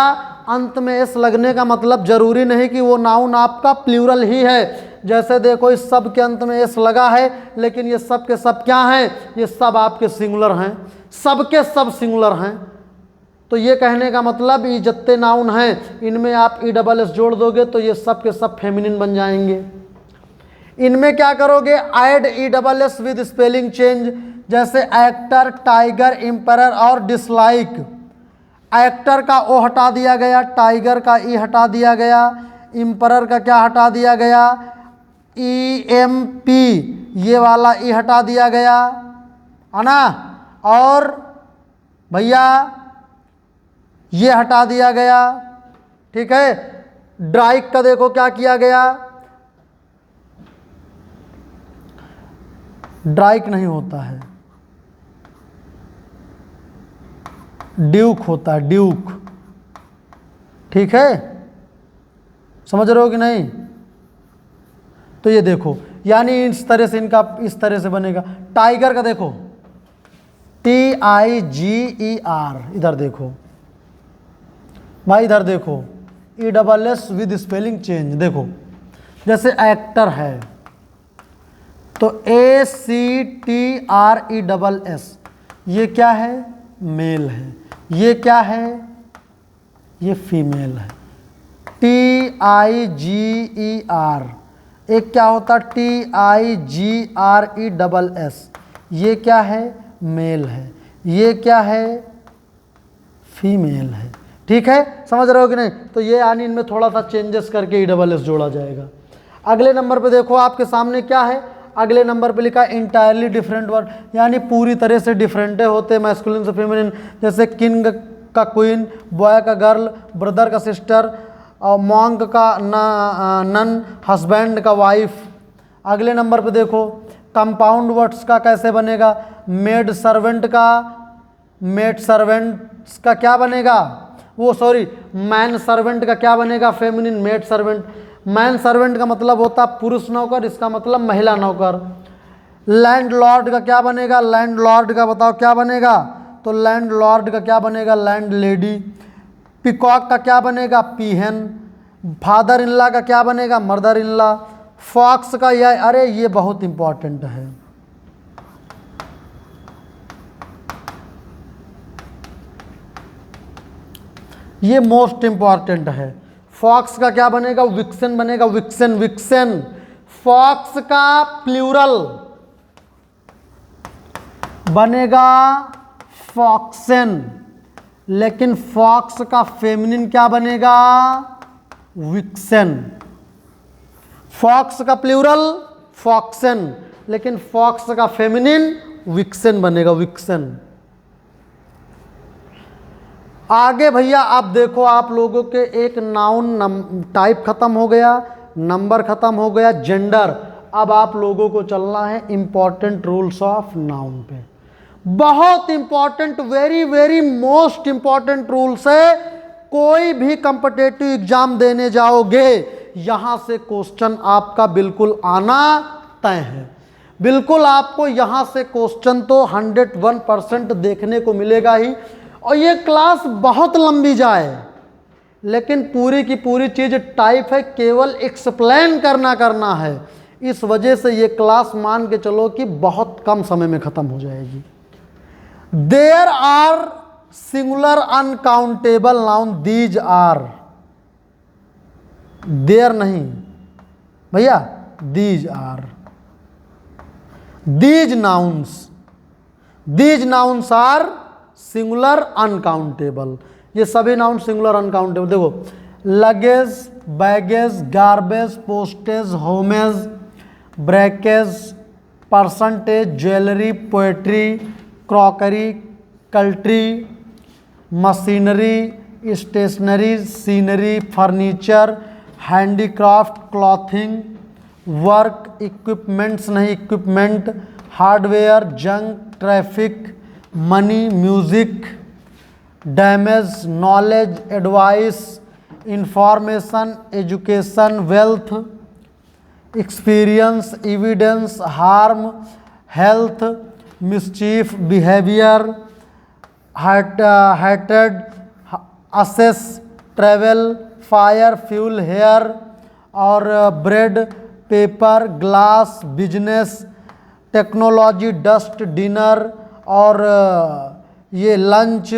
अंत में S लगने का मतलब जरूरी नहीं कि वो नाउन आपका प्लूरल ही है। जैसे देखो इस सब के अंत में S लगा है, लेकिन ये सब के सब क्या हैं? ये सब आपके सिंगुलर हैं, सब के सब सिंगुलर हैं। तो ये कहने का मतलब ये जितने नाउन हैं इनमें आप ESS जोड़ दोगे तो ये सब के सब फेमिनिन बन जाएंगे। इनमें क्या करोगे? Add ESS with spelling change, जैसे एक्टर, टाइगर, एम्परर और डिसलाइक। एक्टर का ओ हटा दिया गया, टाइगर का ई हटा दिया गया, एम्परर का क्या हटा दिया गया? EMP, ये वाला ई हटा दिया गया है ना, और भैया ये हटा दिया गया। ठीक है। ड्राइक का देखो क्या किया गया, ड्राइक नहीं होता है, ड्यूक होता है, ड्यूक। ठीक है, समझ रहे हो कि नहीं? तो ये देखो, यानी इस तरह से इनका इस तरह से बनेगा। टाइगर का देखो TIGER, इधर देखो भाई, इधर देखो ESS विद स्पेलिंग चेंज। देखो जैसे एक्टर है तो ACTRESS ये क्या है? मेल है। ये क्या है? ये फीमेल है। TIGER एक क्या होता? TIGRESS ये क्या है? मेल है। ये क्या है? फीमेल है। ठीक है, समझ रहे हो कि नहीं? तो ये यानी इनमें थोड़ा सा चेंजेस करके ESS जोड़ा जाएगा। अगले नंबर पे देखो आपके सामने क्या है? अगले नंबर पे लिखा है इंटायरली डिफरेंट वर्ड, यानी पूरी तरह से डिफरेंट होते हैं मैस्कुलिन से फेमिनिन। जैसे किंग का क्वीन, बॉय का गर्ल, ब्रदर का सिस्टर, और मॉन्क का नन, हस्बैंड का वाइफ। अगले नंबर पे देखो कंपाउंड वर्ड्स का कैसे बनेगा? मेड सर्वेंट का क्या बनेगा? मैन सर्वेंट का क्या बनेगा? Feminine maid servant. Man servant का मतलब होता पुरुष नौकर, इसका मतलब महिला नौकर। लैंडलॉर्ड का क्या बनेगा? लैंडलॉर्ड का बताओ क्या बनेगा? तो लैंडलॉर्ड का क्या बनेगा? Land lady. पिकॉक का क्या बनेगा? पीहन। फादर इन लॉ का क्या बनेगा? Mother in law. फॉक्स का ये बहुत इंपॉर्टेंट है। ये मोस्ट इंपॉर्टेंट है। फॉक्स का क्या बनेगा? विक्सन बनेगा। विक्सन। फॉक्स का प्लूरल बनेगा फॉक्सन, लेकिन फॉक्स का फेमिनिन क्या बनेगा? विक्सन। फॉक्स का प्लूरल फॉक्सन, लेकिन फॉक्स का फेमिनिन विक्सन बनेगा। विक्सन। आगे भैया आप देखो, आप लोगों के एक नाउन टाइप खत्म हो गया, नंबर खत्म हो गया, जेंडर। अब आप लोगों को चलना है इंपॉर्टेंट रूल्स ऑफ नाउन पे। बहुत important, very very most important rules है। कोई भी कॉम्पिटिटिव एग्जाम देने जाओगे, यहां से क्वेश्चन आपका बिल्कुल आना तय है। बिल्कुल आपको यहां से क्वेश्चन तो 101% देखने को मिलेगा ही। और ये क्लास बहुत लंबी जाए, लेकिन पूरी की पूरी चीज टाइप है, केवल एक्सप्लेन करना है। इस वजह से ये क्लास मान के चलो कि बहुत कम समय में खत्म हो जाएगी। There are singular uncountable noun, these are, there नहीं भैया, these are, these nouns are singular uncountable. ये सभी नाउन सिंगुलर अनकाउंटेबल। देखो, luggage, baggage, garbage, postage, homage, breakage, percentage, jewellery, poetry, crockery, cutlery, machinery, stationery, scenery, furniture, handicraft, clothing, work, equipments नहीं equipment, hardware, junk, traffic, money, music, damage, knowledge, advice, information, education, wealth, experience, evidence, harm, health, mischief, behaviour, hatred, access, travel, fire, fuel, hair, और bread, paper, glass, business, technology, dust, dinner, और ये lunch,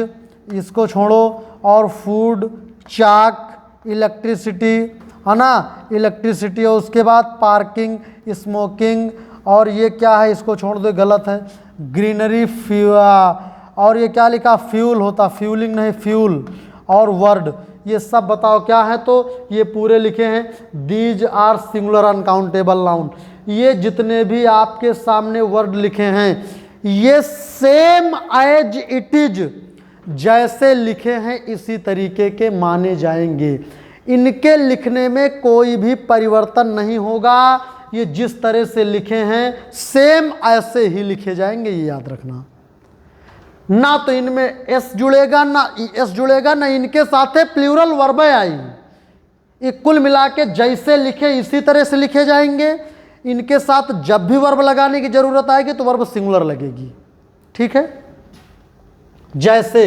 इसको छोड़ो, और food, चाक, electricity, है ना, electricity, और उसके बाद पार्किंग, स्मोकिंग, और ये क्या है, इसको छोड़ दो, गलत है, ग्रीनरी, और ये क्या लिखा, फ्यूल होता, फ्यूलिंग नहीं फ्यूल, और वर्ड, ये सब बताओ क्या है। तो ये पूरे लिखे हैं, these are singular uncountable noun. ये जितने भी आपके सामने वर्ड लिखे हैं, ये सेम एज इट इज, जैसे लिखे हैं इसी तरीके के माने जाएंगे। इनके लिखने में कोई भी परिवर्तन नहीं होगा। ये जिस तरह से लिखे हैं सेम ऐसे ही लिखे जाएंगे, ये याद रखना। ना तो इनमें एस जुड़ेगा, ना एस जुड़ेगा, ना इनके साथ प्लूरल वर्ब आई। ये कुल मिला के जैसे लिखे इसी तरह से लिखे जाएंगे। इनके साथ जब भी वर्ब लगाने की जरूरत आएगी तो वर्ब सिंगुलर लगेगी। ठीक है, जैसे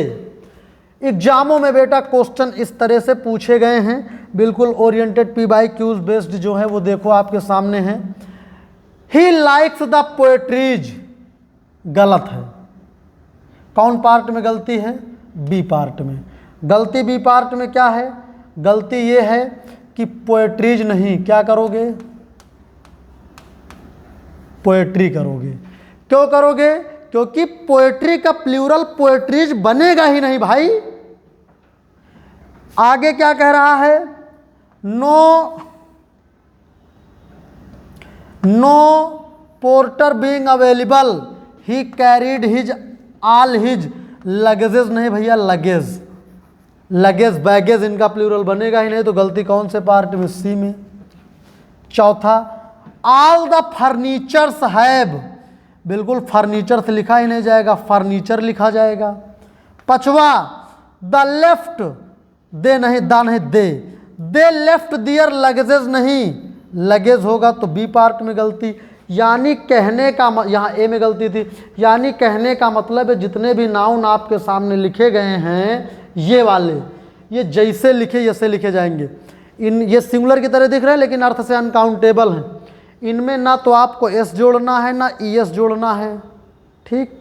एग्जामों में बेटा क्वेश्चन इस तरह से पूछे गए हैं, बिल्कुल oriented, P Y Qs based जो है वो देखो आपके सामने है। ही लाइक्स द पोएट्रीज, गलत है। कौन पार्ट में गलती है? बी पार्ट में। गलती बी पार्ट में क्या है? गलती ये है कि पोएट्रीज नहीं, क्या करोगे? पोएट्री करोगे। क्यों करोगे? क्योंकि पोएट्री का प्लूरल पोएट्रीज बनेगा ही नहीं भाई। आगे क्या कह रहा है? No porter being available he carried his all his luggages, नहीं भैया लगेज, लगेज बैगेज इनका प्लूरल बनेगा ही नहीं। तो गलती कौन से पार्ट में? सी में। चौथा, ऑल द फर्नीचर्स हैव, बिल्कुल फर्नीचर से लिखा ही नहीं जाएगा, फर्नीचर लिखा जाएगा। पांचवा, द लेफ्ट, दे नहीं, दा नहीं, दे लेफ्ट दियर लगेजेस, नहीं लगेज होगा तो बी पार्ट में गलती। यानी कहने का, यहाँ ए में गलती थी, यानी कहने का मतलब है जितने भी नाउन आपके सामने लिखे गए हैं ये वाले, ये जैसे लिखे जैसे लिखे जाएंगे। ये सिंगुलर की तरह दिख रहे हैं लेकिन अर्थ से अनकाउंटेबल हैं। इनमें ना तो आपको एस जोड़ना है ना ईएस जोड़ना है, ठीक,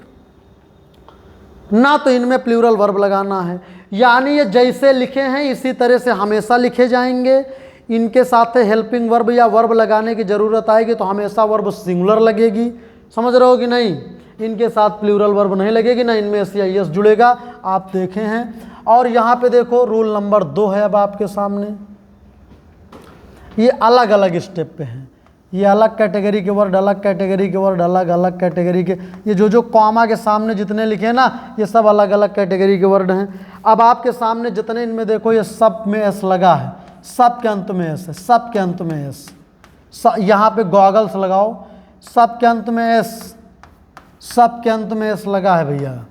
ना तो इनमें प्लूरल वर्ब लगाना है। यानी ये जैसे लिखे हैं इसी तरह से हमेशा लिखे जाएंगे। इनके साथ हेल्पिंग वर्ब या वर्ब लगाने की ज़रूरत आएगी तो हमेशा वर्ब सिंगुलर लगेगी, समझ रहे हो कि नहीं? इनके साथ प्लूरल वर्ब नहीं लगेगी, ना इनमें एस या ईएस जुड़ेगा, आप देखे हैं। और यहाँ पे देखो रूल नंबर 2 है अब आपके सामने। ये अलग अलग स्टेप पे हैं, ये अलग कैटेगरी के वर्ड, अलग कैटेगरी के वर्ड, अलग अलग कैटेगरी के, ये जो कॉमा के सामने जितने लिखे हैं ना ये सब अलग अलग कैटेगरी के वर्ड हैं। अब आपके सामने जितने इनमें देखो ये सब में एस लगा है, सब के अंत में एस है, सब के अंत में एस। यहाँ पे गॉगल्स लगाओ, सब के अंत में एस, सब के अंत में एस लगा है भैया।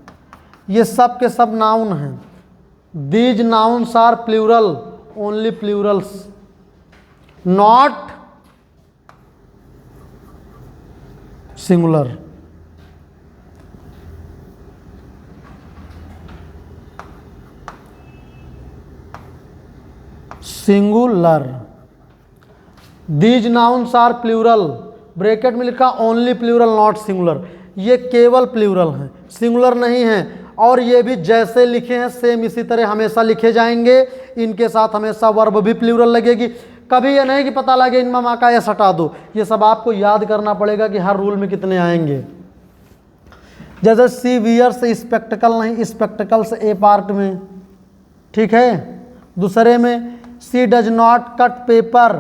ये सब के सब नाउन हैं। These nouns are plural, only plurals, not singular. Singular. These nouns are plural, bracket में लिखा ओनली प्लूरल नॉट सिंगुलर, ये केवल प्लूरल हैं, सिंगुलर नहीं हैं। और ये भी जैसे लिखे हैं सेम इसी तरह हमेशा लिखे जाएंगे। इनके साथ हमेशा वर्ब भी प्लूरल लगेगी। कभी ये नहीं कि पता लगे इनमें माँ का एस हटा दो, ये सब आपको याद करना पड़ेगा कि हर रूल में कितने आएंगे। जैसे सी वियर्स स्पेक्टिकल नहीं, स्पेक्टिकल्स ए पार्ट में, ठीक है। दूसरे में she does not cut paper,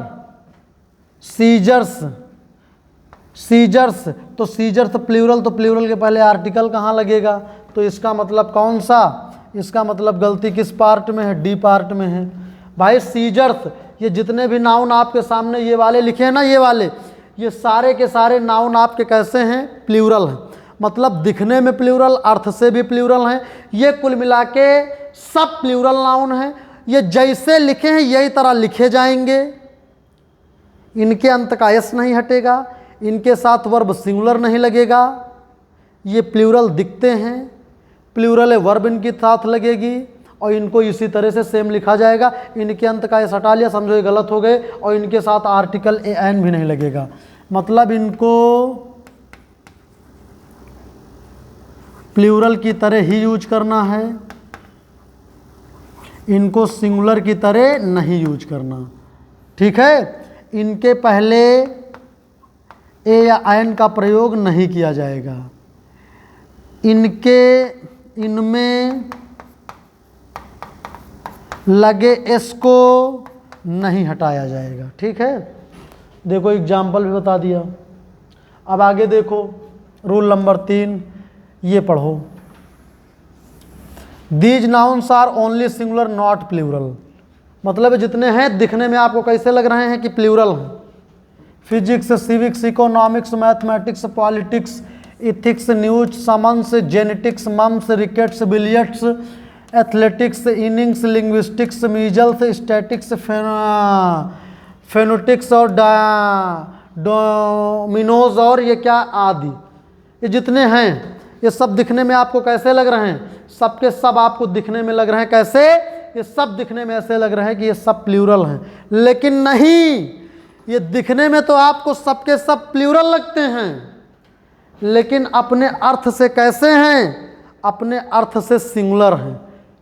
scissors, scissors तो सीजर्स प्लूरल, तो प्लूरल के पहले आर्टिकल कहाँ लगेगा? तो इसका मतलब कौन सा? इसका मतलब गलती किस पार्ट में है? डी पार्ट में है भाई। सीजर्स, ये जितने भी नाउन आपके सामने ये वाले लिखे हैं ना, ये वाले, ये सारे के सारे नाउन आपके कैसे हैं? प्लूरल हैं, मतलब दिखने में प्लूरल, अर्थ से भी प्लूरल हैं। ये कुल मिला के सब प्लूरल नाउन हैं। ये जैसे लिखे हैं यही तरह लिखे जाएंगे। इनके अंत का एस नहीं हटेगा, इनके साथ वर्ब सिंगुलर नहीं लगेगा। ये प्लूरल दिखते हैं, प्लूरल वर्ब इनके साथ लगेगी और इनको इसी तरह से सेम लिखा जाएगा। इनके अंत का एस हटा लिया, समझो ये गलत हो गए। और इनके साथ आर्टिकल ए एन भी नहीं लगेगा, मतलब इनको प्लूरल की तरह ही यूज करना है, इनको सिंगुलर की तरह नहीं यूज करना, ठीक है। इनके पहले ए या एन का प्रयोग नहीं किया जाएगा, इनमें लगे एस को नहीं हटाया जाएगा, ठीक है। देखो एग्जाम्पल भी बता दिया। अब आगे देखो रूल नंबर 3, ये पढ़ो। These nouns are only singular not plural, मतलब जितने हैं दिखने में आपको कैसे लग रहे हैं कि प्लूरल हैं। Physics, civics, economics, mathematics, politics, ethics, news, summons, genetics, mumps, rickets, billiards, athletics, innings, linguistics, measles, statics, phonetics और डोमिनोज और ये क्या आदि, ये जितने हैं ये सब दिखने में आपको कैसे लग रहे हैं? सबके सब आपको दिखने में लग रहे हैं कैसे? ये सब दिखने में ऐसे लग रहे हैं कि ये सब प्लूरल हैं, लेकिन नहीं, ये दिखने में तो आपको सबके सब प्लूरल लगते हैं, लेकिन अपने अर्थ से कैसे हैं? अपने अर्थ से सिंगुलर हैं।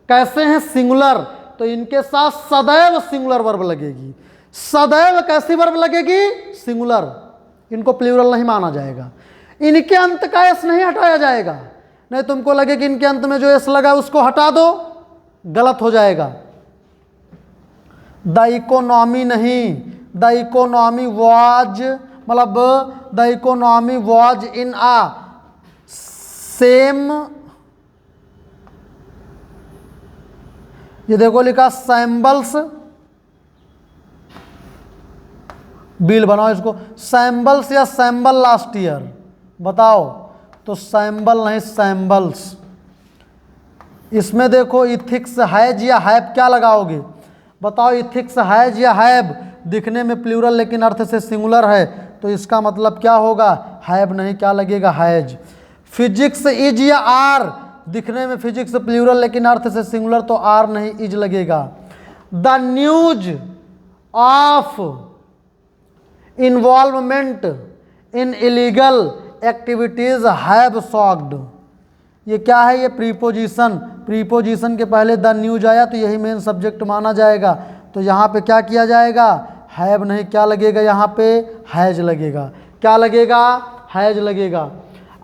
कैसे हैं सिंगुलर? तो इनके साथ सदैव सिंगुलर वर्ब लगेगी। सदैव कैसी वर्ब लगेगी? सिंगुलर। इनको प्लूरल नहीं माना जाएगा। इनके अंत का एस नहीं हटाया जाएगा। नहीं तुमको लगे कि इनके अंत में जो एस लगा उसको हटा दो, गलत हो जाएगा। द इकोनॉमी नहीं, द इकोनॉमी वॉज, मतलब the economy was in a same, ये देखो लिखा सैम्बल्स, बिल बनाओ इसको, सैम्बल्स या सैम्बल लास्ट ईयर, बताओ। तो सैम्बल नहीं सैम्बल्स। इसमें देखो इथिक्स हैज या हैव, क्या लगाओगे? बताओ इथिक्स हैज या हैव, दिखने में प्लूरल लेकिन अर्थ से सिंगुलर है, तो इसका मतलब क्या होगा? हैव नहीं, क्या लगेगा? हैज। फिजिक्स इज या आर, दिखने में फिजिक्स प्लूरल लेकिन अर्थ से सिंगुलर, तो आर नहीं इज लगेगा। The news of involvement in illegal activities have shocked, ये क्या है? ये प्रीपोजिशन। प्रीपोजिशन के पहले द न्यूज आया तो यही मेन सब्जेक्ट माना जाएगा। तो यहाँ पे क्या किया जाएगा? हैव नहीं, क्या लगेगा? यहाँ पे हैज लगेगा। क्या लगेगा? हैज लगेगा।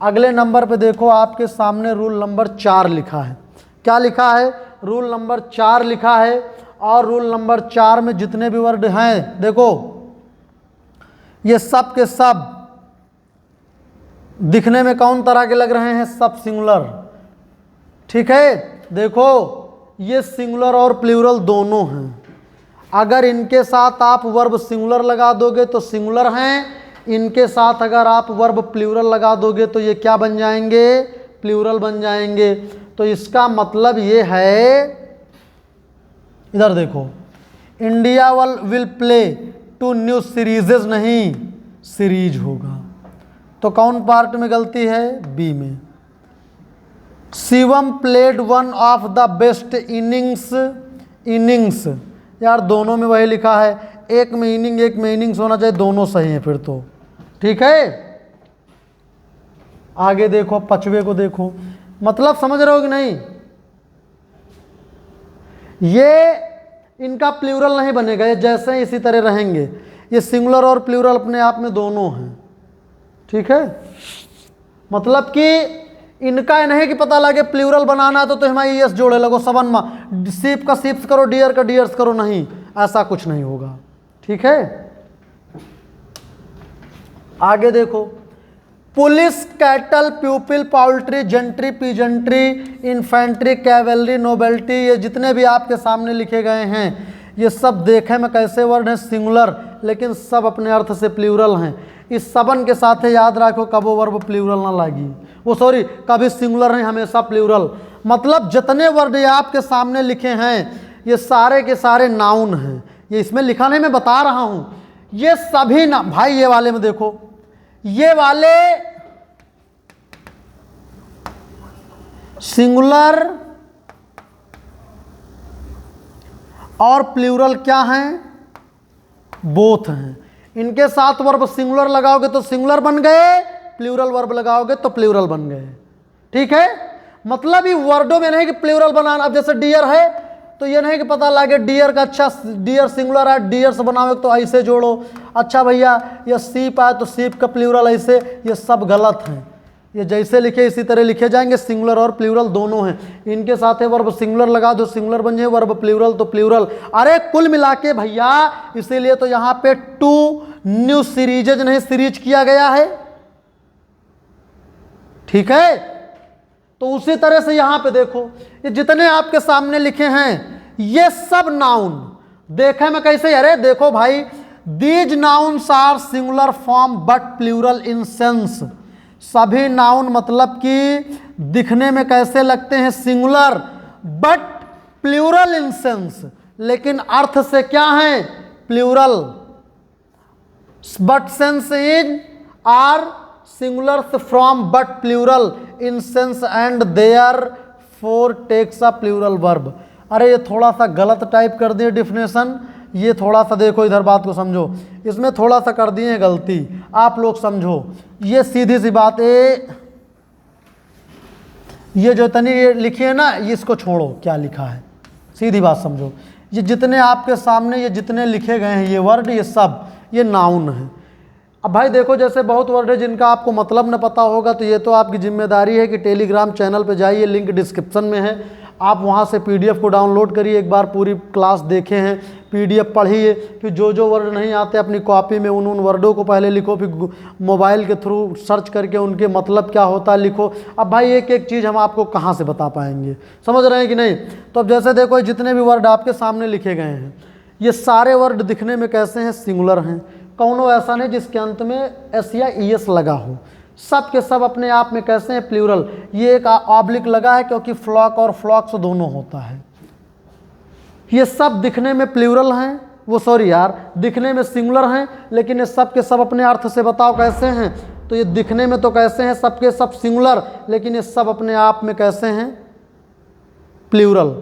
अगले नंबर पे देखो, आपके सामने रूल नंबर 4 लिखा है। क्या लिखा है? रूल नंबर 4 लिखा है। और रूल नंबर 4 में जितने भी वर्ड हैं, देखो ये सब के सब दिखने में कौन तरह के लग रहे हैं? सब सिंगुलर। ठीक है, देखो ये सिंगुलर और प्लूरल दोनों हैं। अगर इनके साथ आप वर्ब सिंगुलर लगा दोगे तो सिंगुलर हैं, इनके साथ अगर आप वर्ब प्लूरल लगा दोगे तो ये क्या बन जाएंगे? प्लूरल बन जाएंगे। तो इसका मतलब ये है, इधर देखो, India will play 2 new serieses नहीं, सीरीज होगा। तो कौन पार्ट में गलती है? बी में। Shivam played 1 of the best innings, यार दोनों में वही लिखा है, एक में इनिंग एक में इनिंग्स होना चाहिए, दोनों सही हैं फिर तो। ठीक है, आगे देखो, 5वें को देखो, मतलब समझ रहे हो कि नहीं? ये इनका प्लूरल नहीं बनेगा, ये जैसे इसी तरह रहेंगे। ये सिंगुलर और प्लूरल अपने आप में दोनों हैं। ठीक है, मतलब कि इनका नहीं कि पता लगे प्लूरल बनाना है तो हमारी एस जोड़े लगो सबन में, सीप का सीप्स करो, डियर का डियर्स करो, नहीं, ऐसा कुछ नहीं होगा। ठीक है, आगे देखो, police, cattle, pupil, poultry, gentry, peasantry, infantry, cavalry, nobility, ये जितने भी आपके सामने लिखे गए हैं, ये सब देखे में कैसे वर्ड हैं? सिंगुलर, लेकिन सब अपने अर्थ से प्लूरल हैं। इस सबन के साथ याद रखो, कब वो वर्ब प्लूरल ना लागी, वो सॉरी कभी सिंगुलर नहीं, हमेशा प्लूरल। मतलब जितने वर्ड ये आपके सामने लिखे हैं ये सारे के सारे नाउन हैं। ये इसमें लिखा नहीं, मैं बता रहा हूँ, ये सभी ना भाई, ये वाले में देखो, ये वाले सिंगुलर और प्लूरल क्या हैं? बोथ हैं। इनके साथ वर्ब सिंगुलर लगाओगे तो सिंगुलर बन गए, प्लूरल वर्ब लगाओगे तो प्लूरल बन गए। ठीक है, मतलब ये वर्डों में नहीं कि प्लूरल बनाना। अब जैसे डियर है तो ये नहीं कि पता लगे डियर का, अच्छा डियर सिंगुलर है, डियर्स बनाओगे तो ऐसे जोड़ो। अच्छा भैया ये सीप आए तो सीप का प्लूरल ऐसे, ये सब गलत हैं। ये जैसे लिखे इसी तरह लिखे जाएंगे, सिंगुलर और प्लूरल दोनों हैं। इनके साथ है वर्ब सिंगुलर लगा दो, सिंगुलर बन जाए, वर्ब प्लूरल तो प्लूरल। अरे कुल मिला के भैया, इसीलिए तो यहाँ पे 2 न्यू सीरीजेज नहीं सीरीज किया गया है। ठीक है, तो उसी तरह से यहाँ पे देखो, ये जितने आपके सामने लिखे हैं ये सब नाउन देखे में कैसे? अरे देखो भाई, these nouns are singular form but plural in sense. सभी नाउन मतलब कि दिखने में कैसे लगते हैं? Singular but plural in sense, लेकिन अर्थ से क्या है? Plural. But sense is are singular from but plural in sense and therefore takes a plural verb. अरे ये थोड़ा सा गलत टाइप कर दिए डेफिनेशन, ये थोड़ा सा देखो, इधर बात को समझो, इसमें थोड़ा सा कर दिए गलती, आप लोग समझो। ये सीधी सी बात ये जो तनी ये लिखी है ना, इसको छोड़ो, क्या लिखा है, सीधी बात समझो। ये जितने आपके सामने ये जितने लिखे गए हैं ये वर्ड, ये सब ये नाउन है। अब भाई देखो, जैसे बहुत वर्ड है जिनका आपको मतलब न पता होगा, तो ये तो आपकी जिम्मेदारी है कि टेलीग्राम चैनल पे जाइए, लिंक डिस्क्रिप्शन में है, आप वहाँ से पीडीएफ को डाउनलोड करिए, एक बार पूरी क्लास देखे हैं, पीडीएफ पढ़िए, फिर जो वर्ड नहीं आते अपनी कॉपी में उन वर्डों को पहले लिखो, फिर मोबाइल के थ्रू सर्च करके उनके मतलब क्या होता है लिखो। अब भाई एक एक चीज़ हम आपको कहाँ से बता पाएंगे, समझ रहे हैं कि नहीं। तो अब जैसे देखो, जितने भी वर्ड आपके सामने लिखे गए हैं, ये सारे वर्ड दिखने में कैसे हैं, सिंगुलर हैं। कौनो ऐसा नहीं जिसके अंत में एस या ईएस लगा हो, सब के सब अपने आप में कैसे हैं, प्लूरल। ये एक ऑब्लिक लगा है क्योंकि फ्लॉक और फ्लॉक्स दोनों होता है। ये सब दिखने में प्लूरल हैं, वो सॉरी यार, दिखने में सिंगुलर हैं, लेकिन ये सब के सब अपने अर्थ से बताओ कैसे हैं। तो ये दिखने में तो कैसे हैं, सब के सब सिंगुलर, लेकिन ये सब अपने आप में कैसे हैं, प्लूरल।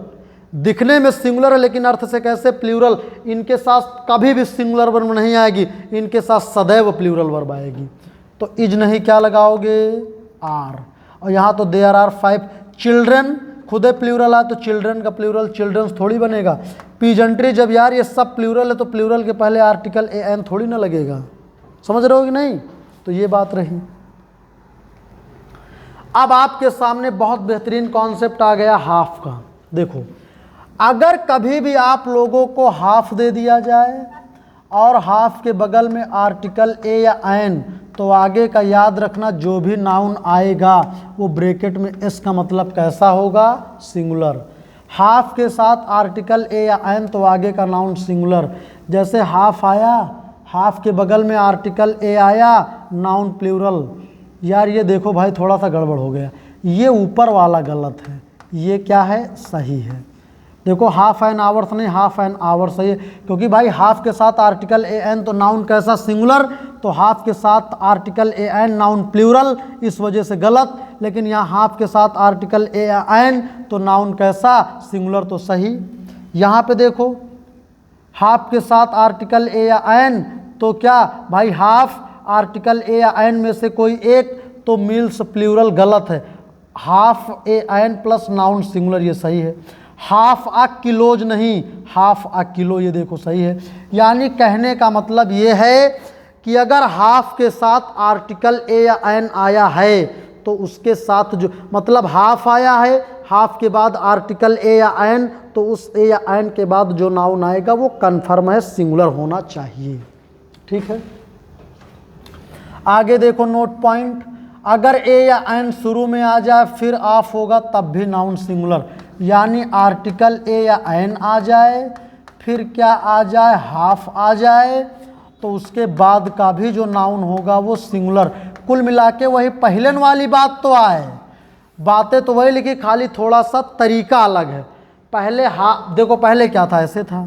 दिखने में सिंगुलर है लेकिन अर्थ से कैसे, प्लूरल। इनके साथ कभी भी सिंगुलर वर्ब नहीं आएगी, इनके साथ सदैव प्लूरल वर्ब आएगी। तो इज नहीं क्या लगाओगे, आर। और यहाँ तो देयर आर 5 चिल्ड्रन, खुद प्लूरल है तो चिल्ड्रन का प्लूरल चिल्ड्रंस थोड़ी बनेगा। पीजेंट्री, जब यार ये सब प्लूरल है तो प्लूरल के पहले आर्टिकल ए एन थोड़ी ना लगेगा, समझ रहे हो कि नहीं। तो ये बात रही। अब आपके सामने बहुत बेहतरीन कॉन्सेप्ट आ गया हाफ का। देखो, अगर कभी भी आप लोगों को हाफ दे दिया जाए और हाफ के बगल में आर्टिकल ए या एन, तो आगे का याद रखना, जो भी नाउन आएगा वो ब्रैकेट में एस का मतलब कैसा होगा, सिंगुलर। हाफ के साथ आर्टिकल ए या एन तो आगे का नाउन सिंगुलर। जैसे हाफ आया, हाफ के बगल में आर्टिकल ए आया, नाउन प्लूरल। यार ये देखो भाई, थोड़ा सा गड़बड़ हो गया, ये ऊपर वाला गलत है, ये क्या है, सही है। देखो, हाफ एन आवर्स नहीं, हाफ एन आवर्स सही है, क्योंकि भाई हाफ के साथ आर्टिकल ए एन तो नाउन कैसा, सिंगुलर, तो हाफ के साथ article A N noun plural, इस वजह से गलत। लेकिन यहाँ हाफ के साथ आर्टिकल ए एन तो नाउन कैसा, सिंगुलर, तो सही। यहाँ पे देखो, हाफ के साथ आर्टिकल ए एन तो क्या भाई, हाफ आर्टिकल ए एन में से कोई एक, तो मील्स प्लूरल गलत है। Half A an plus noun singular, ये सही है। हाफ आ किलोज नहीं, हाफ आ किलो, ये देखो सही है। यानी कहने का मतलब ये है कि अगर हाफ के साथ आर्टिकल ए या एन आया है तो उसके साथ जो मतलब हाफ आया है, हाफ के बाद आर्टिकल ए या एन, तो उस ए या एन के बाद जो नाउन आएगा वो कन्फर्म है, सिंगुलर होना चाहिए। ठीक है, आगे देखो नोट पॉइंट। अगर ए या एन शुरू में आ जाए फिर ऑफ होगा तब भी नाउन सिंगुलर। यानी आर्टिकल ए या एन आ जाए, फिर क्या आ जाए, हाफ आ जाए, तो उसके बाद का भी जो नाउन होगा वो सिंगुलर। कुल मिला के वही पहले वाली बात तो आए, बातें तो वही लिखी, खाली थोड़ा सा तरीका अलग है। पहले देखो, पहले क्या था, ऐसे था,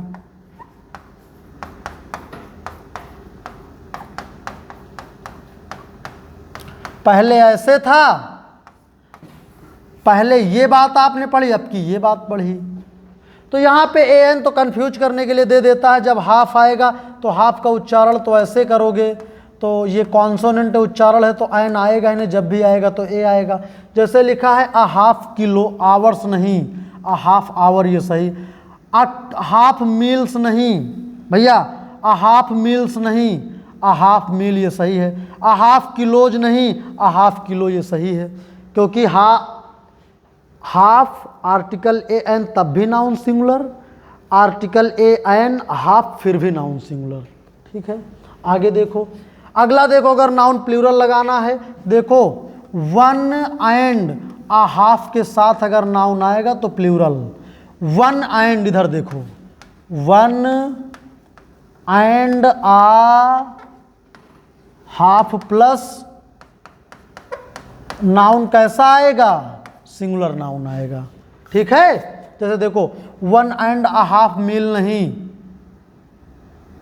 पहले ऐसे था, पहले ये बात आपने पढ़ी, अब की ये बात पढ़ी। तो यहाँ पे ए एन तो कंफ्यूज करने के लिए दे देता है, जब हाफ आएगा तो हाफ का उच्चारण तो ऐसे करोगे, तो ये कॉन्सोनेंट उच्चारण है तो एन आएगा ही नहीं, जब भी आएगा तो ए आएगा। जैसे लिखा है अ हाफ किलो, आवर्स नहीं, अ हाफ आवर, ये सही। अ हाफ मील्स नहीं भैया, अ हाफ मील्स नहीं, अ हाफ मील, ये सही है। अ हाफ किलोज नहीं, अ हाफ किलो, ये सही है। क्योंकि हाफ आर्टिकल ए एन तब भी noun singular, article a an half फिर भी नाउन सिंगुलर। ठीक है, आगे देखो, अगला देखो, अगर नाउन प्लूरल लगाना है, देखो वन एंड अ हाफ के साथ अगर नाउन आएगा तो प्लूरल। वन एंड, इधर देखो, one and a half plus noun कैसा आएगा, सिंगुलर नाउन आएगा। ठीक है, जैसे देखो one and a half mile नहीं,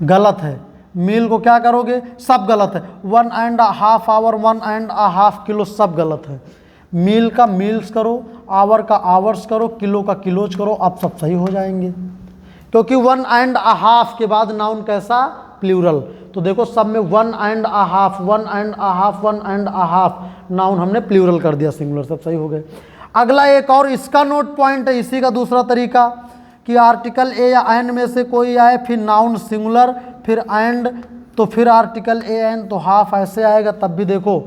गलत है। मील को क्या करोगे, सब गलत है। One and a half hour, one and a half kilo, सब गलत है। मील का मील्स करो, आवर का आवर्स करो, किलो का किलोज करो, अब सब सही हो जाएंगे। क्योंकि 1.5 के बाद नाउन कैसा, प्लूरल। तो देखो सब में 1.5, 1.5, 1.5 नाउन हमने प्लूरल कर दिया, सिंगुलर, सब सही हो गए। अगला एक और इसका नोट पॉइंट है, इसी का दूसरा तरीका कि आर्टिकल ए या एन में से कोई आए, फिर नाउन सिंगुलर, फिर एंड, तो फिर आर्टिकल ए एन, तो हाफ ऐसे आएगा, तब भी देखो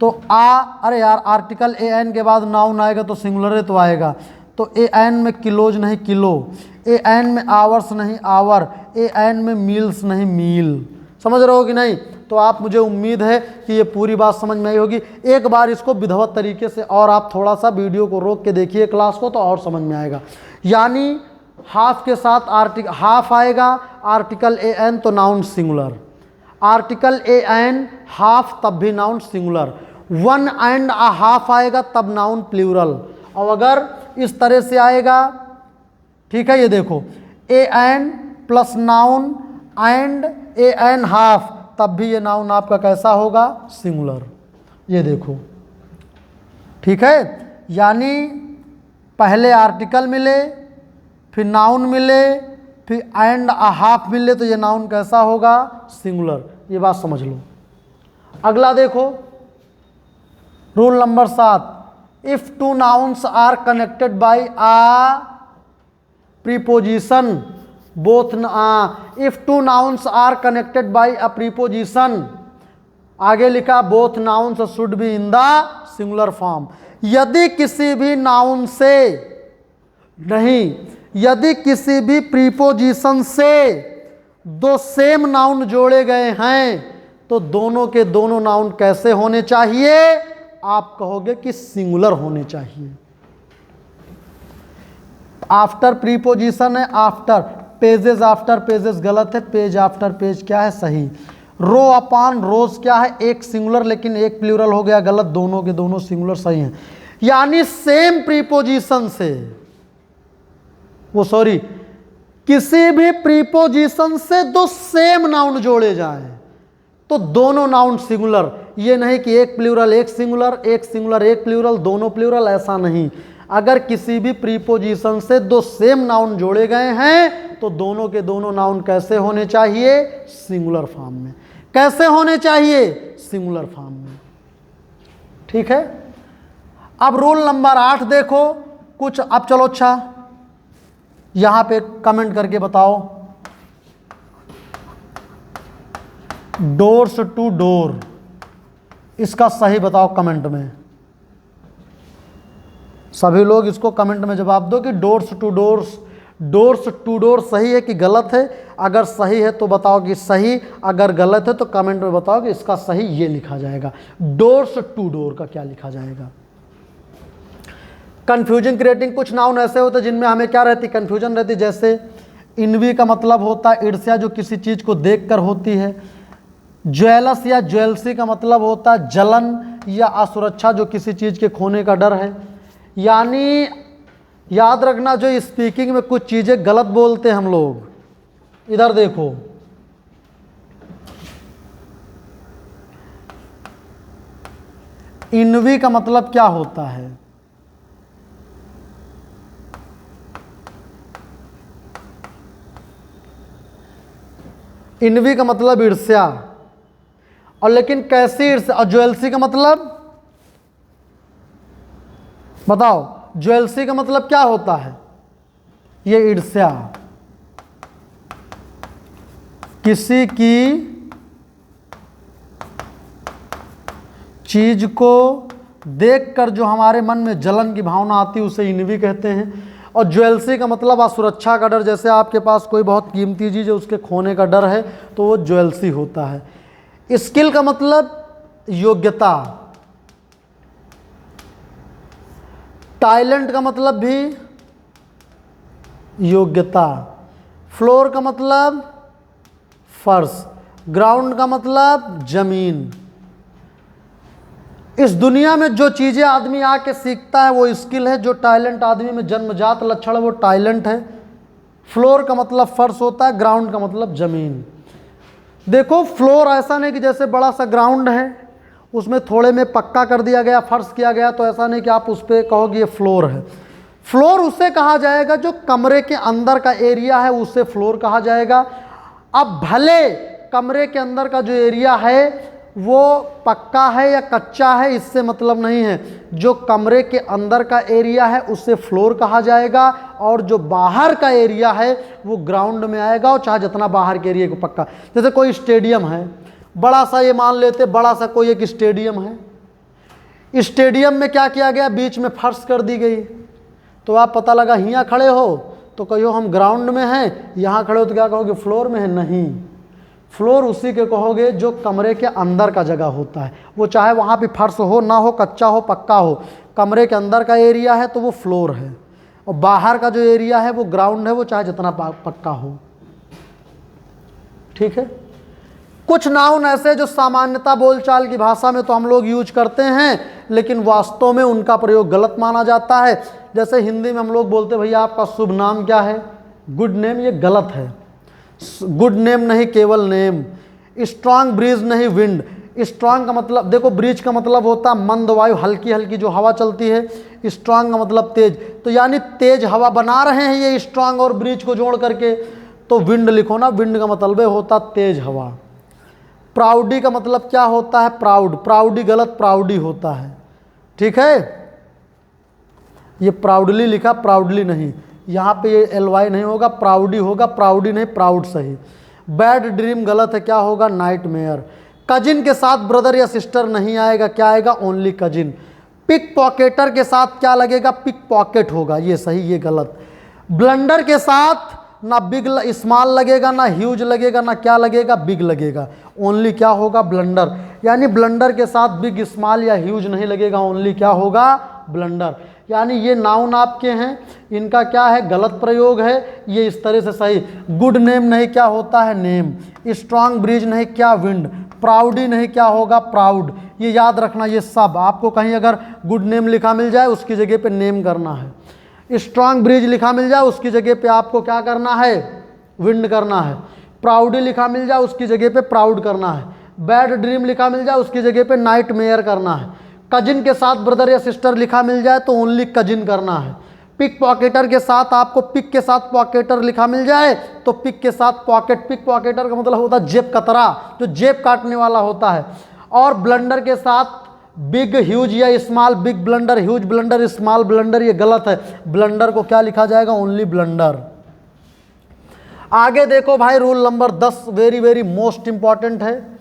तो अरे यार आर्टिकल ए एन के बाद नाउन आएगा तो सिंगुलर है तो आएगा। तो ए एन में किलोज नहीं किलो, ए एन में आवर्स नहीं आवर, ए एन में मील्स नहीं मील। समझ रहे हो कि नहीं? तो आप, मुझे उम्मीद है कि ये पूरी बात समझ में आई होगी। एक बार इसको विधिवत तरीके से और आप थोड़ा सा वीडियो को रोक के देखिए क्लास को, तो और समझ में आएगा। यानी हाफ के साथ आर्टिकल हाफ आएगा, आर्टिकल ए एन तो noun singular, article a an half तब भी नाउन सिंगुलर, 1.5 आएगा तब नाउन प्लूरल। और अगर इस तरह से आएगा, ठीक है, ये देखो a an plus noun and a an half, तब भी ये नाउन आपका कैसा होगा, सिंगुलर। ये देखो, ठीक है। यानी पहले आर्टिकल मिले, फिर नाउन मिले, फिर एंड हाफ मिले, तो ये नाउन कैसा होगा, सिंगुलर। ये बात समझ लो। अगला देखो rule number 7, if two nouns are connected by a preposition both, if two nouns are connected by a preposition, आगे लिखा both nouns should be in the singular form. यदि किसी भी नाउन से नहीं, यदि किसी भी प्रीपोजिशन से दो सेम नाउन जोड़े गए हैं तो दोनों के दोनों नाउन कैसे होने चाहिए, आप कहोगे कि सिंगुलर होने चाहिए। आफ्टर प्रीपोजिशन है, आफ्टर, पेजेस आफ्टर पेजेस गलत है, पेज आफ्टर पेज क्या है, सही। रो अपॉन रोज क्या है, एक सिंगुलर लेकिन एक प्लूरल हो गया, गलत, दोनों के दोनों सिंगुलर सही हैं। यानी सेम प्रीपोजिशन से, वो सॉरी, किसी भी प्रीपोजिशन से दो सेम नाउन जोड़े जाएं तो दोनों नाउन सिंगुलर। ये नहीं कि एक प्लूरल एक सिंगुलर, एक सिंगुलर एक प्लूरल, दोनों प्लूरल, ऐसा नहीं। अगर किसी भी प्रीपोजिशन से दो सेम नाउन जोड़े गए हैं तो दोनों के दोनों नाउन कैसे होने चाहिए, सिंगुलर फॉर्म में। कैसे होने चाहिए, सिंगुलर फॉर्म में। ठीक है। अब रूल नंबर 8 देखो कुछ। अब चलो, अच्छा यहां पे कमेंट करके बताओ, डोर्स टू डोर, इसका सही बताओ कमेंट में। सभी लोग इसको कमेंट में जवाब दो कि doors to doors, doors to door सही है कि गलत है। अगर सही है तो बताओ कि सही, अगर गलत है तो कमेंट में बताओ कि इसका सही ये लिखा जाएगा। डोर्स टू डोर का क्या लिखा जाएगा। कंफ्यूजन क्रिएटिंग, कुछ नाउन ऐसे होते हैं जिनमें हमें क्या रहती, कंफ्यूजन रहती। जैसे इनवी का मतलब होता है ईर्ष्या, जो किसी चीज़ को देखकर होती है। ज्वेलस या ज्वेलसी का मतलब होता है जलन या असुरक्षा, जो किसी चीज़ के खोने का डर है। यानी याद रखना, जो स्पीकिंग में कुछ चीज़ें गलत बोलते हैं हम लोग, इधर देखो, इनवी का मतलब क्या होता है, इनवी का मतलब ईर्ष्या, और लेकिन कैसी ईर्ष्या। और ज्वेलसी का मतलब बताओ, ज्वेलसी का मतलब क्या होता है, ये ईर्ष्या, किसी की चीज को देखकर जो हमारे मन में जलन की भावना आती है उसे इनवी कहते हैं। और ज्वेलसी का मतलब असुरक्षा का डर, जैसे आपके पास कोई बहुत कीमती चीज़ है उसके खोने का डर है तो वो ज्वेलसी होता है। स्किल का मतलब योग्यता, टैलेंट का मतलब भी योग्यता, फ्लोर का मतलब फर्श, ग्राउंड का मतलब जमीन। इस दुनिया में जो चीज़ें आदमी आके सीखता है वो स्किल है, जो टैलेंट आदमी में जन्मजात लक्षण है वो टैलेंट है। फ्लोर का मतलब फर्श होता है, ग्राउंड का मतलब ज़मीन। देखो फ्लोर ऐसा नहीं कि जैसे बड़ा सा ग्राउंड है उसमें थोड़े में पक्का कर दिया गया, फर्श किया गया, तो ऐसा नहीं कि आप उस पर कहोगे ये फ्लोर है। फ्लोर उसे कहा जाएगा जो कमरे के अंदर का एरिया है, उसे फ्लोर कहा जाएगा। अब भले कमरे के अंदर का जो एरिया है वो पक्का है या कच्चा है, इससे मतलब नहीं है। जो कमरे के अंदर का एरिया है उसे फ्लोर कहा जाएगा, और जो बाहर का एरिया है वो ग्राउंड में आएगा, और चाहे जितना बाहर के एरिया को पक्का। जैसे कोई स्टेडियम है बड़ा सा, ये मान लेते बड़ा सा कोई एक स्टेडियम है। स्टेडियम में क्या किया गया, बीच में फर्श कर दी गई। तो आप पता लगा यहाँ खड़े हो तो कहो हम ग्राउंड में हैं, यहाँ खड़े हो तो क्या कहोगे, फ्लोर में है। नहीं, फ्लोर उसी के कहोगे जो कमरे के अंदर का जगह होता है। वो चाहे वहाँ पे फर्श हो ना हो, कच्चा हो पक्का हो, कमरे के अंदर का एरिया है तो वो फ्लोर है, और बाहर का जो एरिया है वो ग्राउंड है, वो चाहे जितना पक्का हो। ठीक है। कुछ नाउन ऐसे जो सामान्यता बोलचाल की भाषा में तो हम लोग यूज करते हैं, लेकिन वास्तव में उनका प्रयोग गलत माना जाता है। जैसे हिंदी में हम लोग बोलते भैया आपका शुभ नाम क्या है, गुड नेम, ये गलत है। गुड नेम नहीं, केवल नेम। स्ट्रांग ब्रीज नहीं, विंड। स्ट्रांग का मतलब देखो, ब्रीज का मतलब होता है मंद वायु, हल्की हल्की जो हवा चलती है। स्ट्रांग का मतलब तेज, तो यानी तेज हवा बना रहे हैं ये स्ट्रांग और ब्रीज को जोड़ करके, तो विंड लिखो ना। विंड का मतलब होता तेज हवा। प्राउडी का मतलब क्या होता है, प्राउड। प्राउडी गलत, प्राउडी होता है। ठीक है, ये प्राउडली लिखा, प्राउडली नहीं, यहाँ पे ये LY नहीं होगा, प्राउडी होगा, प्राउडी नहीं, प्राउड सही। बैड ड्रीम गलत है, क्या होगा, नाइटमेयर। कजिन के साथ ब्रदर या सिस्टर नहीं आएगा, क्या आएगा, ओनली कजिन। पिक पॉकेटर के साथ क्या लगेगा, पिक पॉकेट होगा, ये सही, ये गलत। ब्लंडर के साथ ना बिग स्मॉल लगेगा, ना ह्यूज लगेगा, ना क्या लगेगा, बिग लगेगा, ओनली क्या होगा, ब्लंडर। यानी ब्लंडर के साथ बिग स्मॉल या ह्यूज नहीं लगेगा, ओनली क्या होगा, ब्लंडर। यानी ये नाउन आपके हैं, इनका क्या है, गलत प्रयोग है, ये इस तरह से सही। गुड नेम नहीं, क्या होता है, नेम। स्ट्रांग ब्रिज नहीं, क्या, विंड। प्राउडी नहीं, क्या होगा, प्राउड। ये याद रखना, ये सब आपको कहीं अगर गुड नेम लिखा मिल जाए उसकी जगह पे नेम करना है। स्ट्रांग ब्रिज लिखा मिल जाए उसकी जगह पे आपको क्या करना है, विंड करना है। प्राउडी लिखा मिल जाए उसकी जगह पे प्राउड करना है। बैड ड्रीम लिखा मिल जाए उसकी जगह पे नाइट मेयर करना है। कजिन के साथ ब्रदर या सिस्टर लिखा मिल जाए तो ओनली कजिन करना है। पिक पॉकेटर के साथ आपको पिक के साथ पॉकेटर लिखा मिल जाए तो पिक के साथ पॉकेट। पिक पॉकेटर का मतलब होता है जेब कतरा, जो जेब काटने वाला होता है। और ब्लंडर के साथ बिग ह्यूज या small, big blunder, huge blunder, small blunder, ये गलत है। ब्लंडर को क्या लिखा जाएगा, ओनली ब्लंडर। आगे देखो भाई, rule number 10 very very most important है।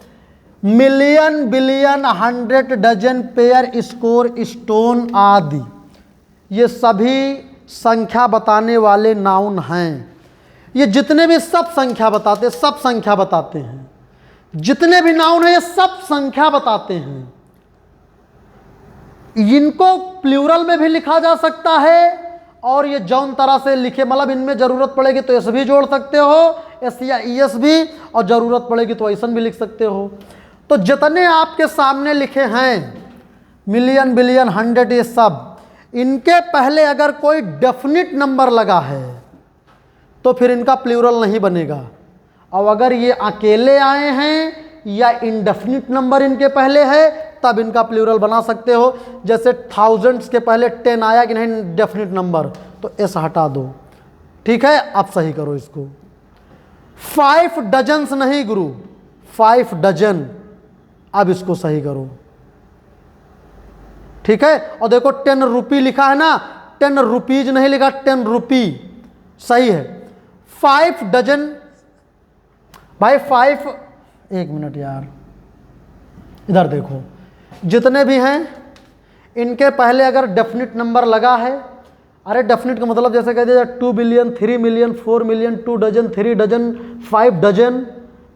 Million, billion, 100, dozen, pair, score, stone आदि, ये सभी संख्या बताने वाले नाउन हैं। ये जितने भी सब संख्या बताते, सब संख्या बताते हैं। जितने भी नाउन हैं ये सब संख्या बताते हैं। इनको प्लूरल में भी लिखा जा सकता है, और ये जौन तरह से लिखे, मतलब इनमें जरूरत पड़ेगी तो एस भी जोड़ सकते हो, एस या ईएस भी, और जरूरत पड़ेगी तो ऐसा भी लिख सकते हो। तो जितने आपके सामने लिखे हैं, मिलियन, बिलियन, 100, ये सब, इनके पहले अगर कोई डेफिनिट नंबर लगा है तो फिर इनका प्लूरल नहीं बनेगा। और अगर ये अकेले आए हैं या इंडेफिनिट नंबर इनके पहले है तब इनका प्लूरल बना सकते हो। जैसे थाउजेंड्स के पहले 10 आया कि नहीं, डेफिनिट नंबर, तो एस हटा दो। ठीक है, अब सही करो इसको। 5 डजन्स नहीं गुरु, 5 डजन, अब इसको सही करो। ठीक है, और देखो 10 रुपी लिखा है ना, 10 रुपीज नहीं लिखा, 10 रुपी सही है। 5 डजन भाई, 5, एक मिनट यार, इधर देखो, जितने भी हैं इनके पहले अगर डेफिनिट नंबर लगा है, अरे डेफिनिट का मतलब जैसे कह दिया 2 billion, 3 million, 4 million, 2 dozen, 3 dozen, 5 dozen,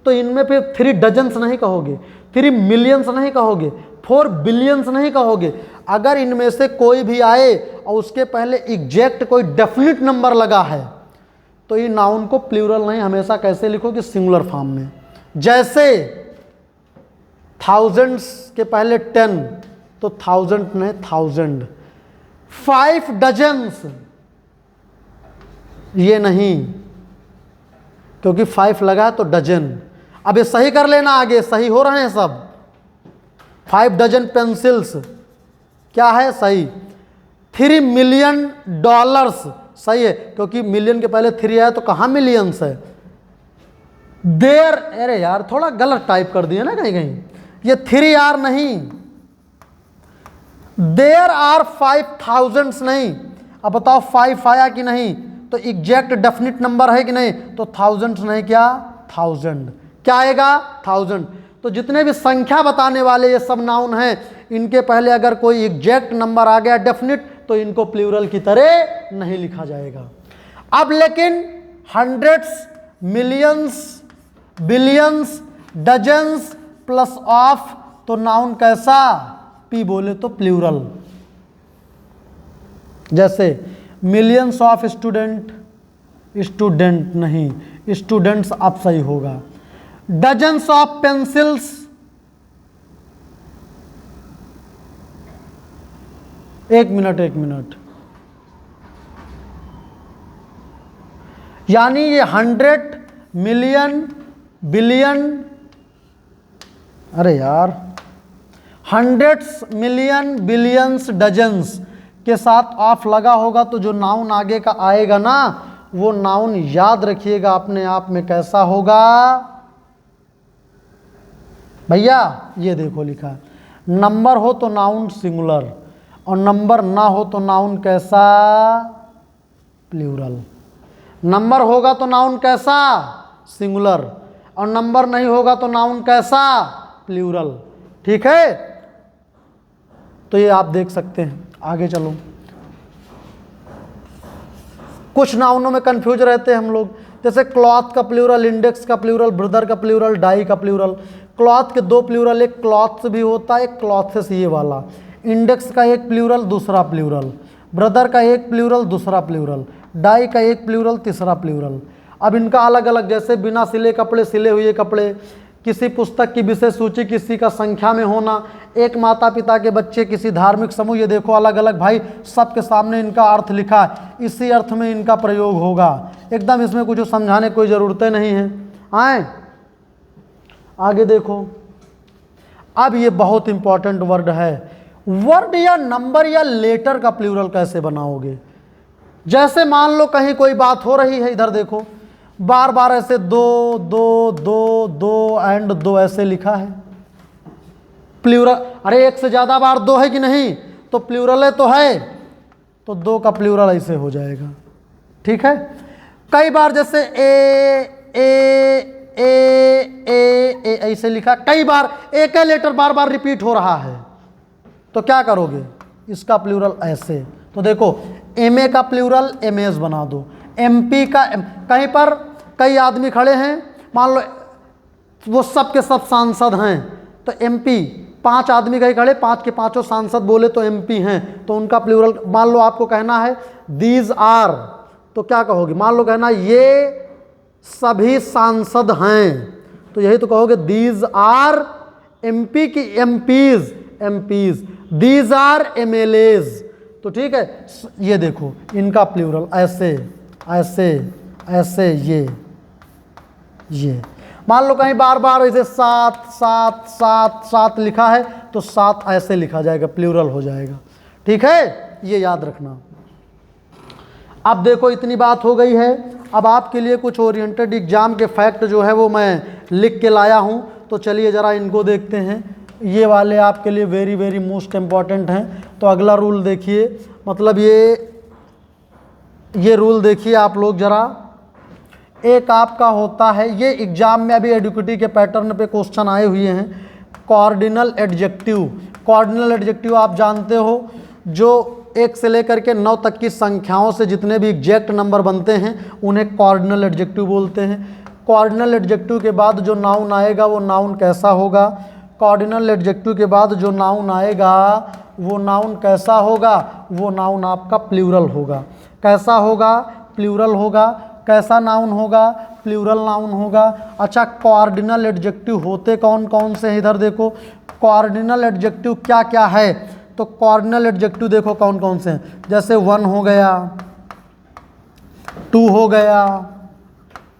तो इनमें फिर 3 डजन्स नहीं कहोगे, 3 मिलियंस नहीं कहोगे, 4 बिलियंस नहीं कहोगे। अगर इनमें से कोई भी आए और उसके पहले एग्जैक्ट कोई डेफिनिट नंबर लगा है तो ये नाउन को प्लूरल नहीं, हमेशा कैसे लिखोगे, सिंगुलर फॉर्म में। जैसे थाउजेंड्स के पहले 10 तो थाउजेंड नहीं, थाउजेंड। 5 डजन्स ये नहीं, क्योंकि 5 लगा तो डजन। अब ये सही कर लेना, आगे सही हो रहे हैं सब। 5 डजन पेंसिल्स क्या है, सही। $3 मिलियन। सही है, क्योंकि मिलियन के पहले 3 आया तो कहाँ मिलियंस है। देर, अरे यार थोड़ा गलत टाइप कर दिया ना कहीं कहीं, ये 3R नहीं, देर आर 5,000 नहीं। अब बताओ 5 आया कि नहीं, तो एग्जैक्ट डेफिनिट नंबर है कि नहीं, तो थाउजेंड्स नहीं, क्या 1000, क्या आएगा 1000। तो जितने भी संख्या बताने वाले ये सब नाउन हैं, इनके पहले अगर कोई एग्जैक्ट नंबर आ गया डेफिनिट, तो इनको प्लूरल की तरह नहीं लिखा जाएगा। अब लेकिन hundreds, millions, billions, dozens plus of, तो नाउन कैसा, पी बोले तो प्लूरल। जैसे मिलियंस ऑफ स्टूडेंट, स्टूडेंट नहीं, स्टूडेंट्स अब सही होगा। डजन्स ऑफ पेंसिल्स, एक मिनट, यानी ये 100 मिलियन बिलियन, अरे यार 100 मिलियन बिलियंस डजन्स के साथ ऑफ लगा होगा, तो जो नाउन आगे का आएगा ना, वो नाउन याद रखिएगा अपने आप में कैसा होगा भैया। ये देखो लिखा है, नंबर हो तो नाउन सिंगुलर, और नंबर ना हो तो नाउन कैसा, प्लूरल। नंबर होगा तो नाउन कैसा, सिंगुलर, और नंबर नहीं होगा तो नाउन कैसा, प्लूरल। ठीक है, तो ये आप देख सकते हैं। आगे चलो, कुछ नाउनों में कंफ्यूज रहते हैं हम लोग, जैसे क्लॉथ का प्लूरल, इंडेक्स का प्लूरल, ब्रदर का प्लूरल, डाई का प्लूरल। क्लॉथ के 2 प्लूरल, एक क्लॉथ्स भी होता है, एक क्लॉथ्स ये वाला। इंडेक्स का एक प्लूरल, दूसरा प्लूरल। ब्रदर का एक प्लूरल, दूसरा प्लूरल। डाई का एक प्लूरल, तीसरा प्लूरल। अब इनका अलग अलग, जैसे बिना सिले कपड़े, सिले हुए कपड़े, किसी पुस्तक की विषय सूची, किसी का संख्या में होना, एक माता पिता के बच्चे, किसी धार्मिक समूह। ये देखो अलग अलग भाई, सबके सामने इनका अर्थ लिखा है, इसी अर्थ में इनका प्रयोग होगा एकदम। इसमें कुछ समझाने कोई ज़रूरतें नहीं है। आए आगे देखो, अब ये बहुत इंपॉर्टेंट वर्ड है। वर्ड या नंबर या लेटर का प्लूरल कैसे बनाओगे। जैसे मान लो कहीं कोई बात हो रही है, इधर देखो बार बार ऐसे 2 2 2 2 एंड 2 ऐसे लिखा है प्लूरल। अरे एक से ज़्यादा बार 2 है कि नहीं, तो प्लूरल तो है, तो 2 का प्लूरल ऐसे हो जाएगा। ठीक है, कई बार जैसे ए ऐसे लिखा, कई बार एक ही लेटर बार बार रिपीट हो रहा है, तो क्या करोगे, इसका प्लूरल ऐसे। तो देखो एमए का प्लूरल एमएस बना दो, एमपी का कहीं पर कई आदमी खड़े हैं, मान लो वो सब के सब सांसद हैं, तो एमपी 5 आदमी कहीं खड़े, 5 के 5 सांसद बोले तो एमपी हैं, तो उनका प्लूरल मान लो आपको कहना है दीज आर, तो क्या कहोगे, मान लो कहना ये सभी सांसद हैं, तो यही तो कहोगे दीज आर एमपी की एमपीज, दीज आर एमएलएज। तो ठीक है, ये देखो इनका प्लूरल ऐसे ऐसे ऐसे, ये मान लो कहीं बार बार ऐसे 7 7 7 7 लिखा है, तो 7 ऐसे लिखा जाएगा, प्लूरल हो जाएगा। ठीक है, ये याद रखना। अब देखो इतनी बात हो गई है, अब आपके लिए कुछ ओरिएंटेड एग्जाम के फैक्ट जो है वो मैं लिख के लाया हूँ, तो चलिए ज़रा इनको देखते हैं। ये वाले आपके लिए वेरी वेरी मोस्ट इम्पॉर्टेंट हैं। तो अगला रूल देखिए, मतलब ये रूल देखिए आप लोग ज़रा। एक आपका होता है, ये एग्जाम में अभी एडुकेटी के पैटर्न पे क्वेश्चन आए हुए हैं, कॉर्डिनल एडजेक्टिव। कॉर्डिनल एडजेक्टिव आप जानते हो, जो 1 से लेकर के 9 तक की संख्याओं से जितने भी एग्जैक्ट नंबर बनते हैं उन्हें कॉर्डिनल एडजेक्टिव बोलते हैं। कॉर्डिनल एडजेक्टिव के बाद जो नाउन आएगा वो नाउन कैसा होगा, कॉर्डिनल एडजेक्टिव के बाद जो नाउन आएगा वो नाउन कैसा होगा, वो नाउन आपका प्लूरल होगा। कैसा होगा, प्लूरल होगा। कैसा नाउन होगा, प्लूरल नाउन होगा। अच्छा, कॉर्डिनल एडजेक्टिव होते कौन कौन से हैं, इधर देखो कॉर्डिनल एडजेक्टिव क्या क्या है। तो कॉर्डिनल एडजेक्टिव देखो कौन कौन से हैं, जैसे 1 हो गया, 2 हो गया,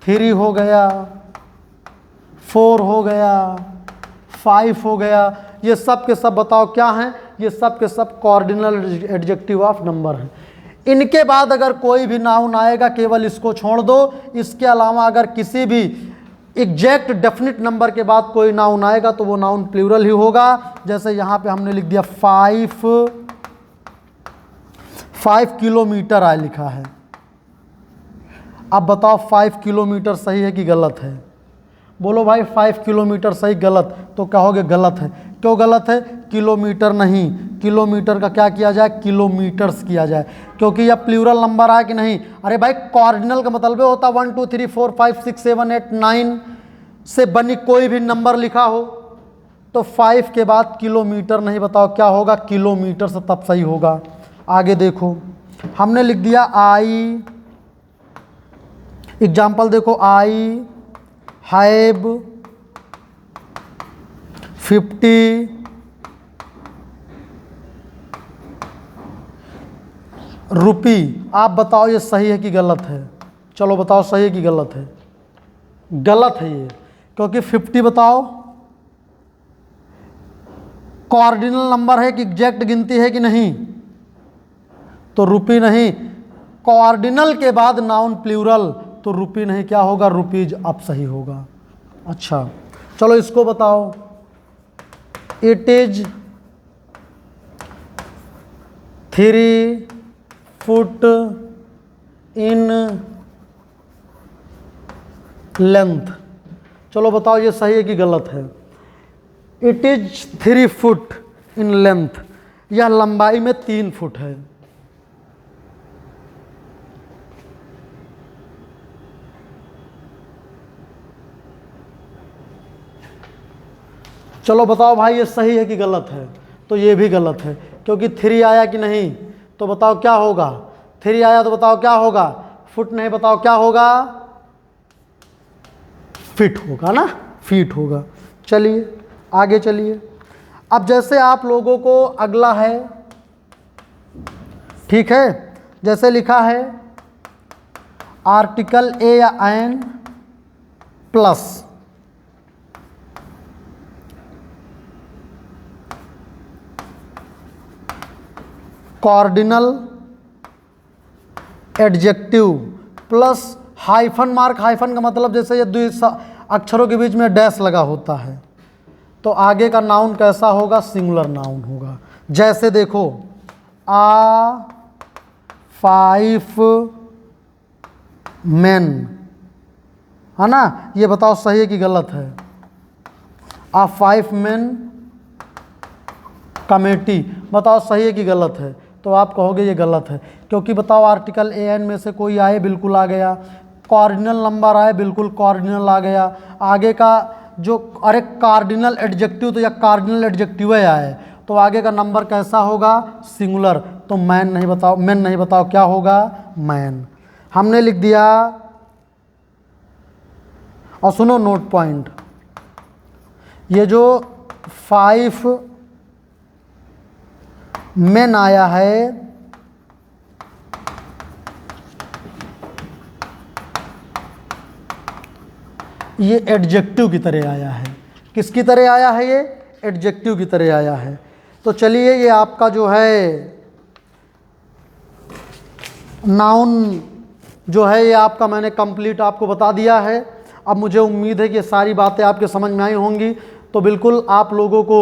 3 हो गया, 4 हो गया, 5 हो गया। ये सब के सब बताओ क्या हैं, ये सब के सब कॉर्डिनल एडजेक्टिव ऑफ नंबर हैं। इनके बाद अगर कोई भी नाउन आएगा केवल इसको छोड़ दो, इसके अलावा अगर किसी भी एग्जैक्ट डेफिनिट नंबर के बाद कोई नाउन आएगा तो वो नाउन प्लूरल ही होगा। जैसे यहाँ पे हमने लिख दिया 5 किलोमीटर आए लिखा है। अब बताओ 5 किलोमीटर सही है कि गलत है? बोलो भाई 5 किलोमीटर सही गलत, तो कहोगे गलत है। क्यों गलत है? किलोमीटर नहीं, किलोमीटर का क्या किया जाए? किलोमीटर्स किया जाए, क्योंकि यह प्लूरल नंबर है कि नहीं? अरे भाई कॉर्डिनल का मतलब होता 1 2 3 4 5 6 7 8 9 से बनी कोई भी नंबर लिखा हो तो 5 के बाद किलोमीटर नहीं, बताओ क्या होगा? किलोमीटर से तब सही होगा। आगे देखो, हमने लिख दिया आई, एग्जाम्पल देखो, आई हैव 50 रुपी। आप बताओ ये सही है कि गलत है? चलो बताओ सही है कि गलत है? गलत है ये, क्योंकि 50 बताओ कॉर्डिनल नंबर है कि एग्जैक्ट गिनती है कि नहीं? तो रुपी नहीं। कॉर्डिनल के बाद नाउन प्लूरल तो रुपी नहीं, क्या होगा? रुपीज। अब सही होगा। अच्छा चलो इसको बताओ, it is 3 foot in length. चलो बताओ ये सही है कि गलत है? It is 3 foot in length, यह लंबाई में 3 फुट है। चलो बताओ भाई ये सही है कि गलत है? तो ये भी गलत है, क्योंकि 3 आया कि नहीं? तो बताओ क्या होगा? 3 आया तो बताओ क्या होगा? फुट नहीं, बताओ क्या होगा? फिट होगा ना, फीट होगा। चलिए आगे चलिए। अब जैसे आप लोगों को अगला है, ठीक है, जैसे लिखा है आर्टिकल ए या an plus cardinal adjective plus hyphen mark. Hyphen का मतलब जैसे ये 2 अक्षरों के बीच में डैश लगा होता है, तो आगे का नाउन कैसा होगा? सिंगुलर नाउन होगा। जैसे देखो, आ 5 मैन, है ना? ये बताओ सही है कि गलत है? आ 5 मैन कमेटी, बताओ सही है कि गलत है? तो आप कहोगे ये गलत है, क्योंकि बताओ आर्टिकल ए एन में से कोई आए, बिल्कुल आ गया। कॉर्डिनल नंबर आए, बिल्कुल कॉर्डिनल आ गया। आगे का जो, अरे कार्डिनल एडजेक्टिव तो या कार्डिनल एडजेक्टिव आए, तो आगे का नंबर कैसा होगा? सिंगुलर। तो मैन नहीं, बताओ मैन नहीं, बताओ क्या होगा? मैन। हमने लिख दिया। और सुनो नोट पॉइंट, ये जो 5 मैन आया है, ये एडजेक्टिव की तरह आया है। किसकी तरह आया है? ये एडजेक्टिव की तरह आया है। तो चलिए ये आपका जो है नाउन जो है ये आपका मैंने कंप्लीट आपको बता दिया है। अब मुझे उम्मीद है कि ये सारी बातें आपके समझ में आई होंगी। तो बिल्कुल आप लोगों को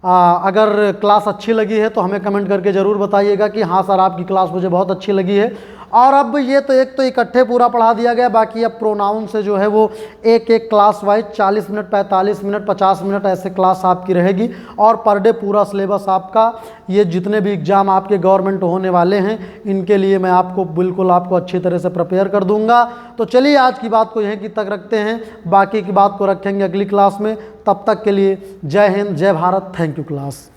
अगर क्लास अच्छी लगी है तो हमें कमेंट करके ज़रूर बताइएगा कि हाँ सर आपकी क्लास मुझे बहुत अच्छी लगी है। और अब ये तो एक तो इकट्ठे पूरा पढ़ा दिया गया, बाकी अब प्रोनाउन से जो है वो एक एक class wise 40 minute 45 minute 50 minute ऐसे क्लास आपकी रहेगी। और पर डे पूरा सिलेबस आपका, ये जितने भी एग्ज़ाम आपके गवर्नमेंट होने वाले हैं इनके लिए मैं आपको बिल्कुल आपको अच्छी तरह से प्रिपेयर कर दूंगा। तो चलिए आज की बात को यहीं तक रखते हैं, बाकी की बात को रखेंगे अगली क्लास में। तब तक के लिए जय हिंद, जय भारत, थैंक यू क्लास।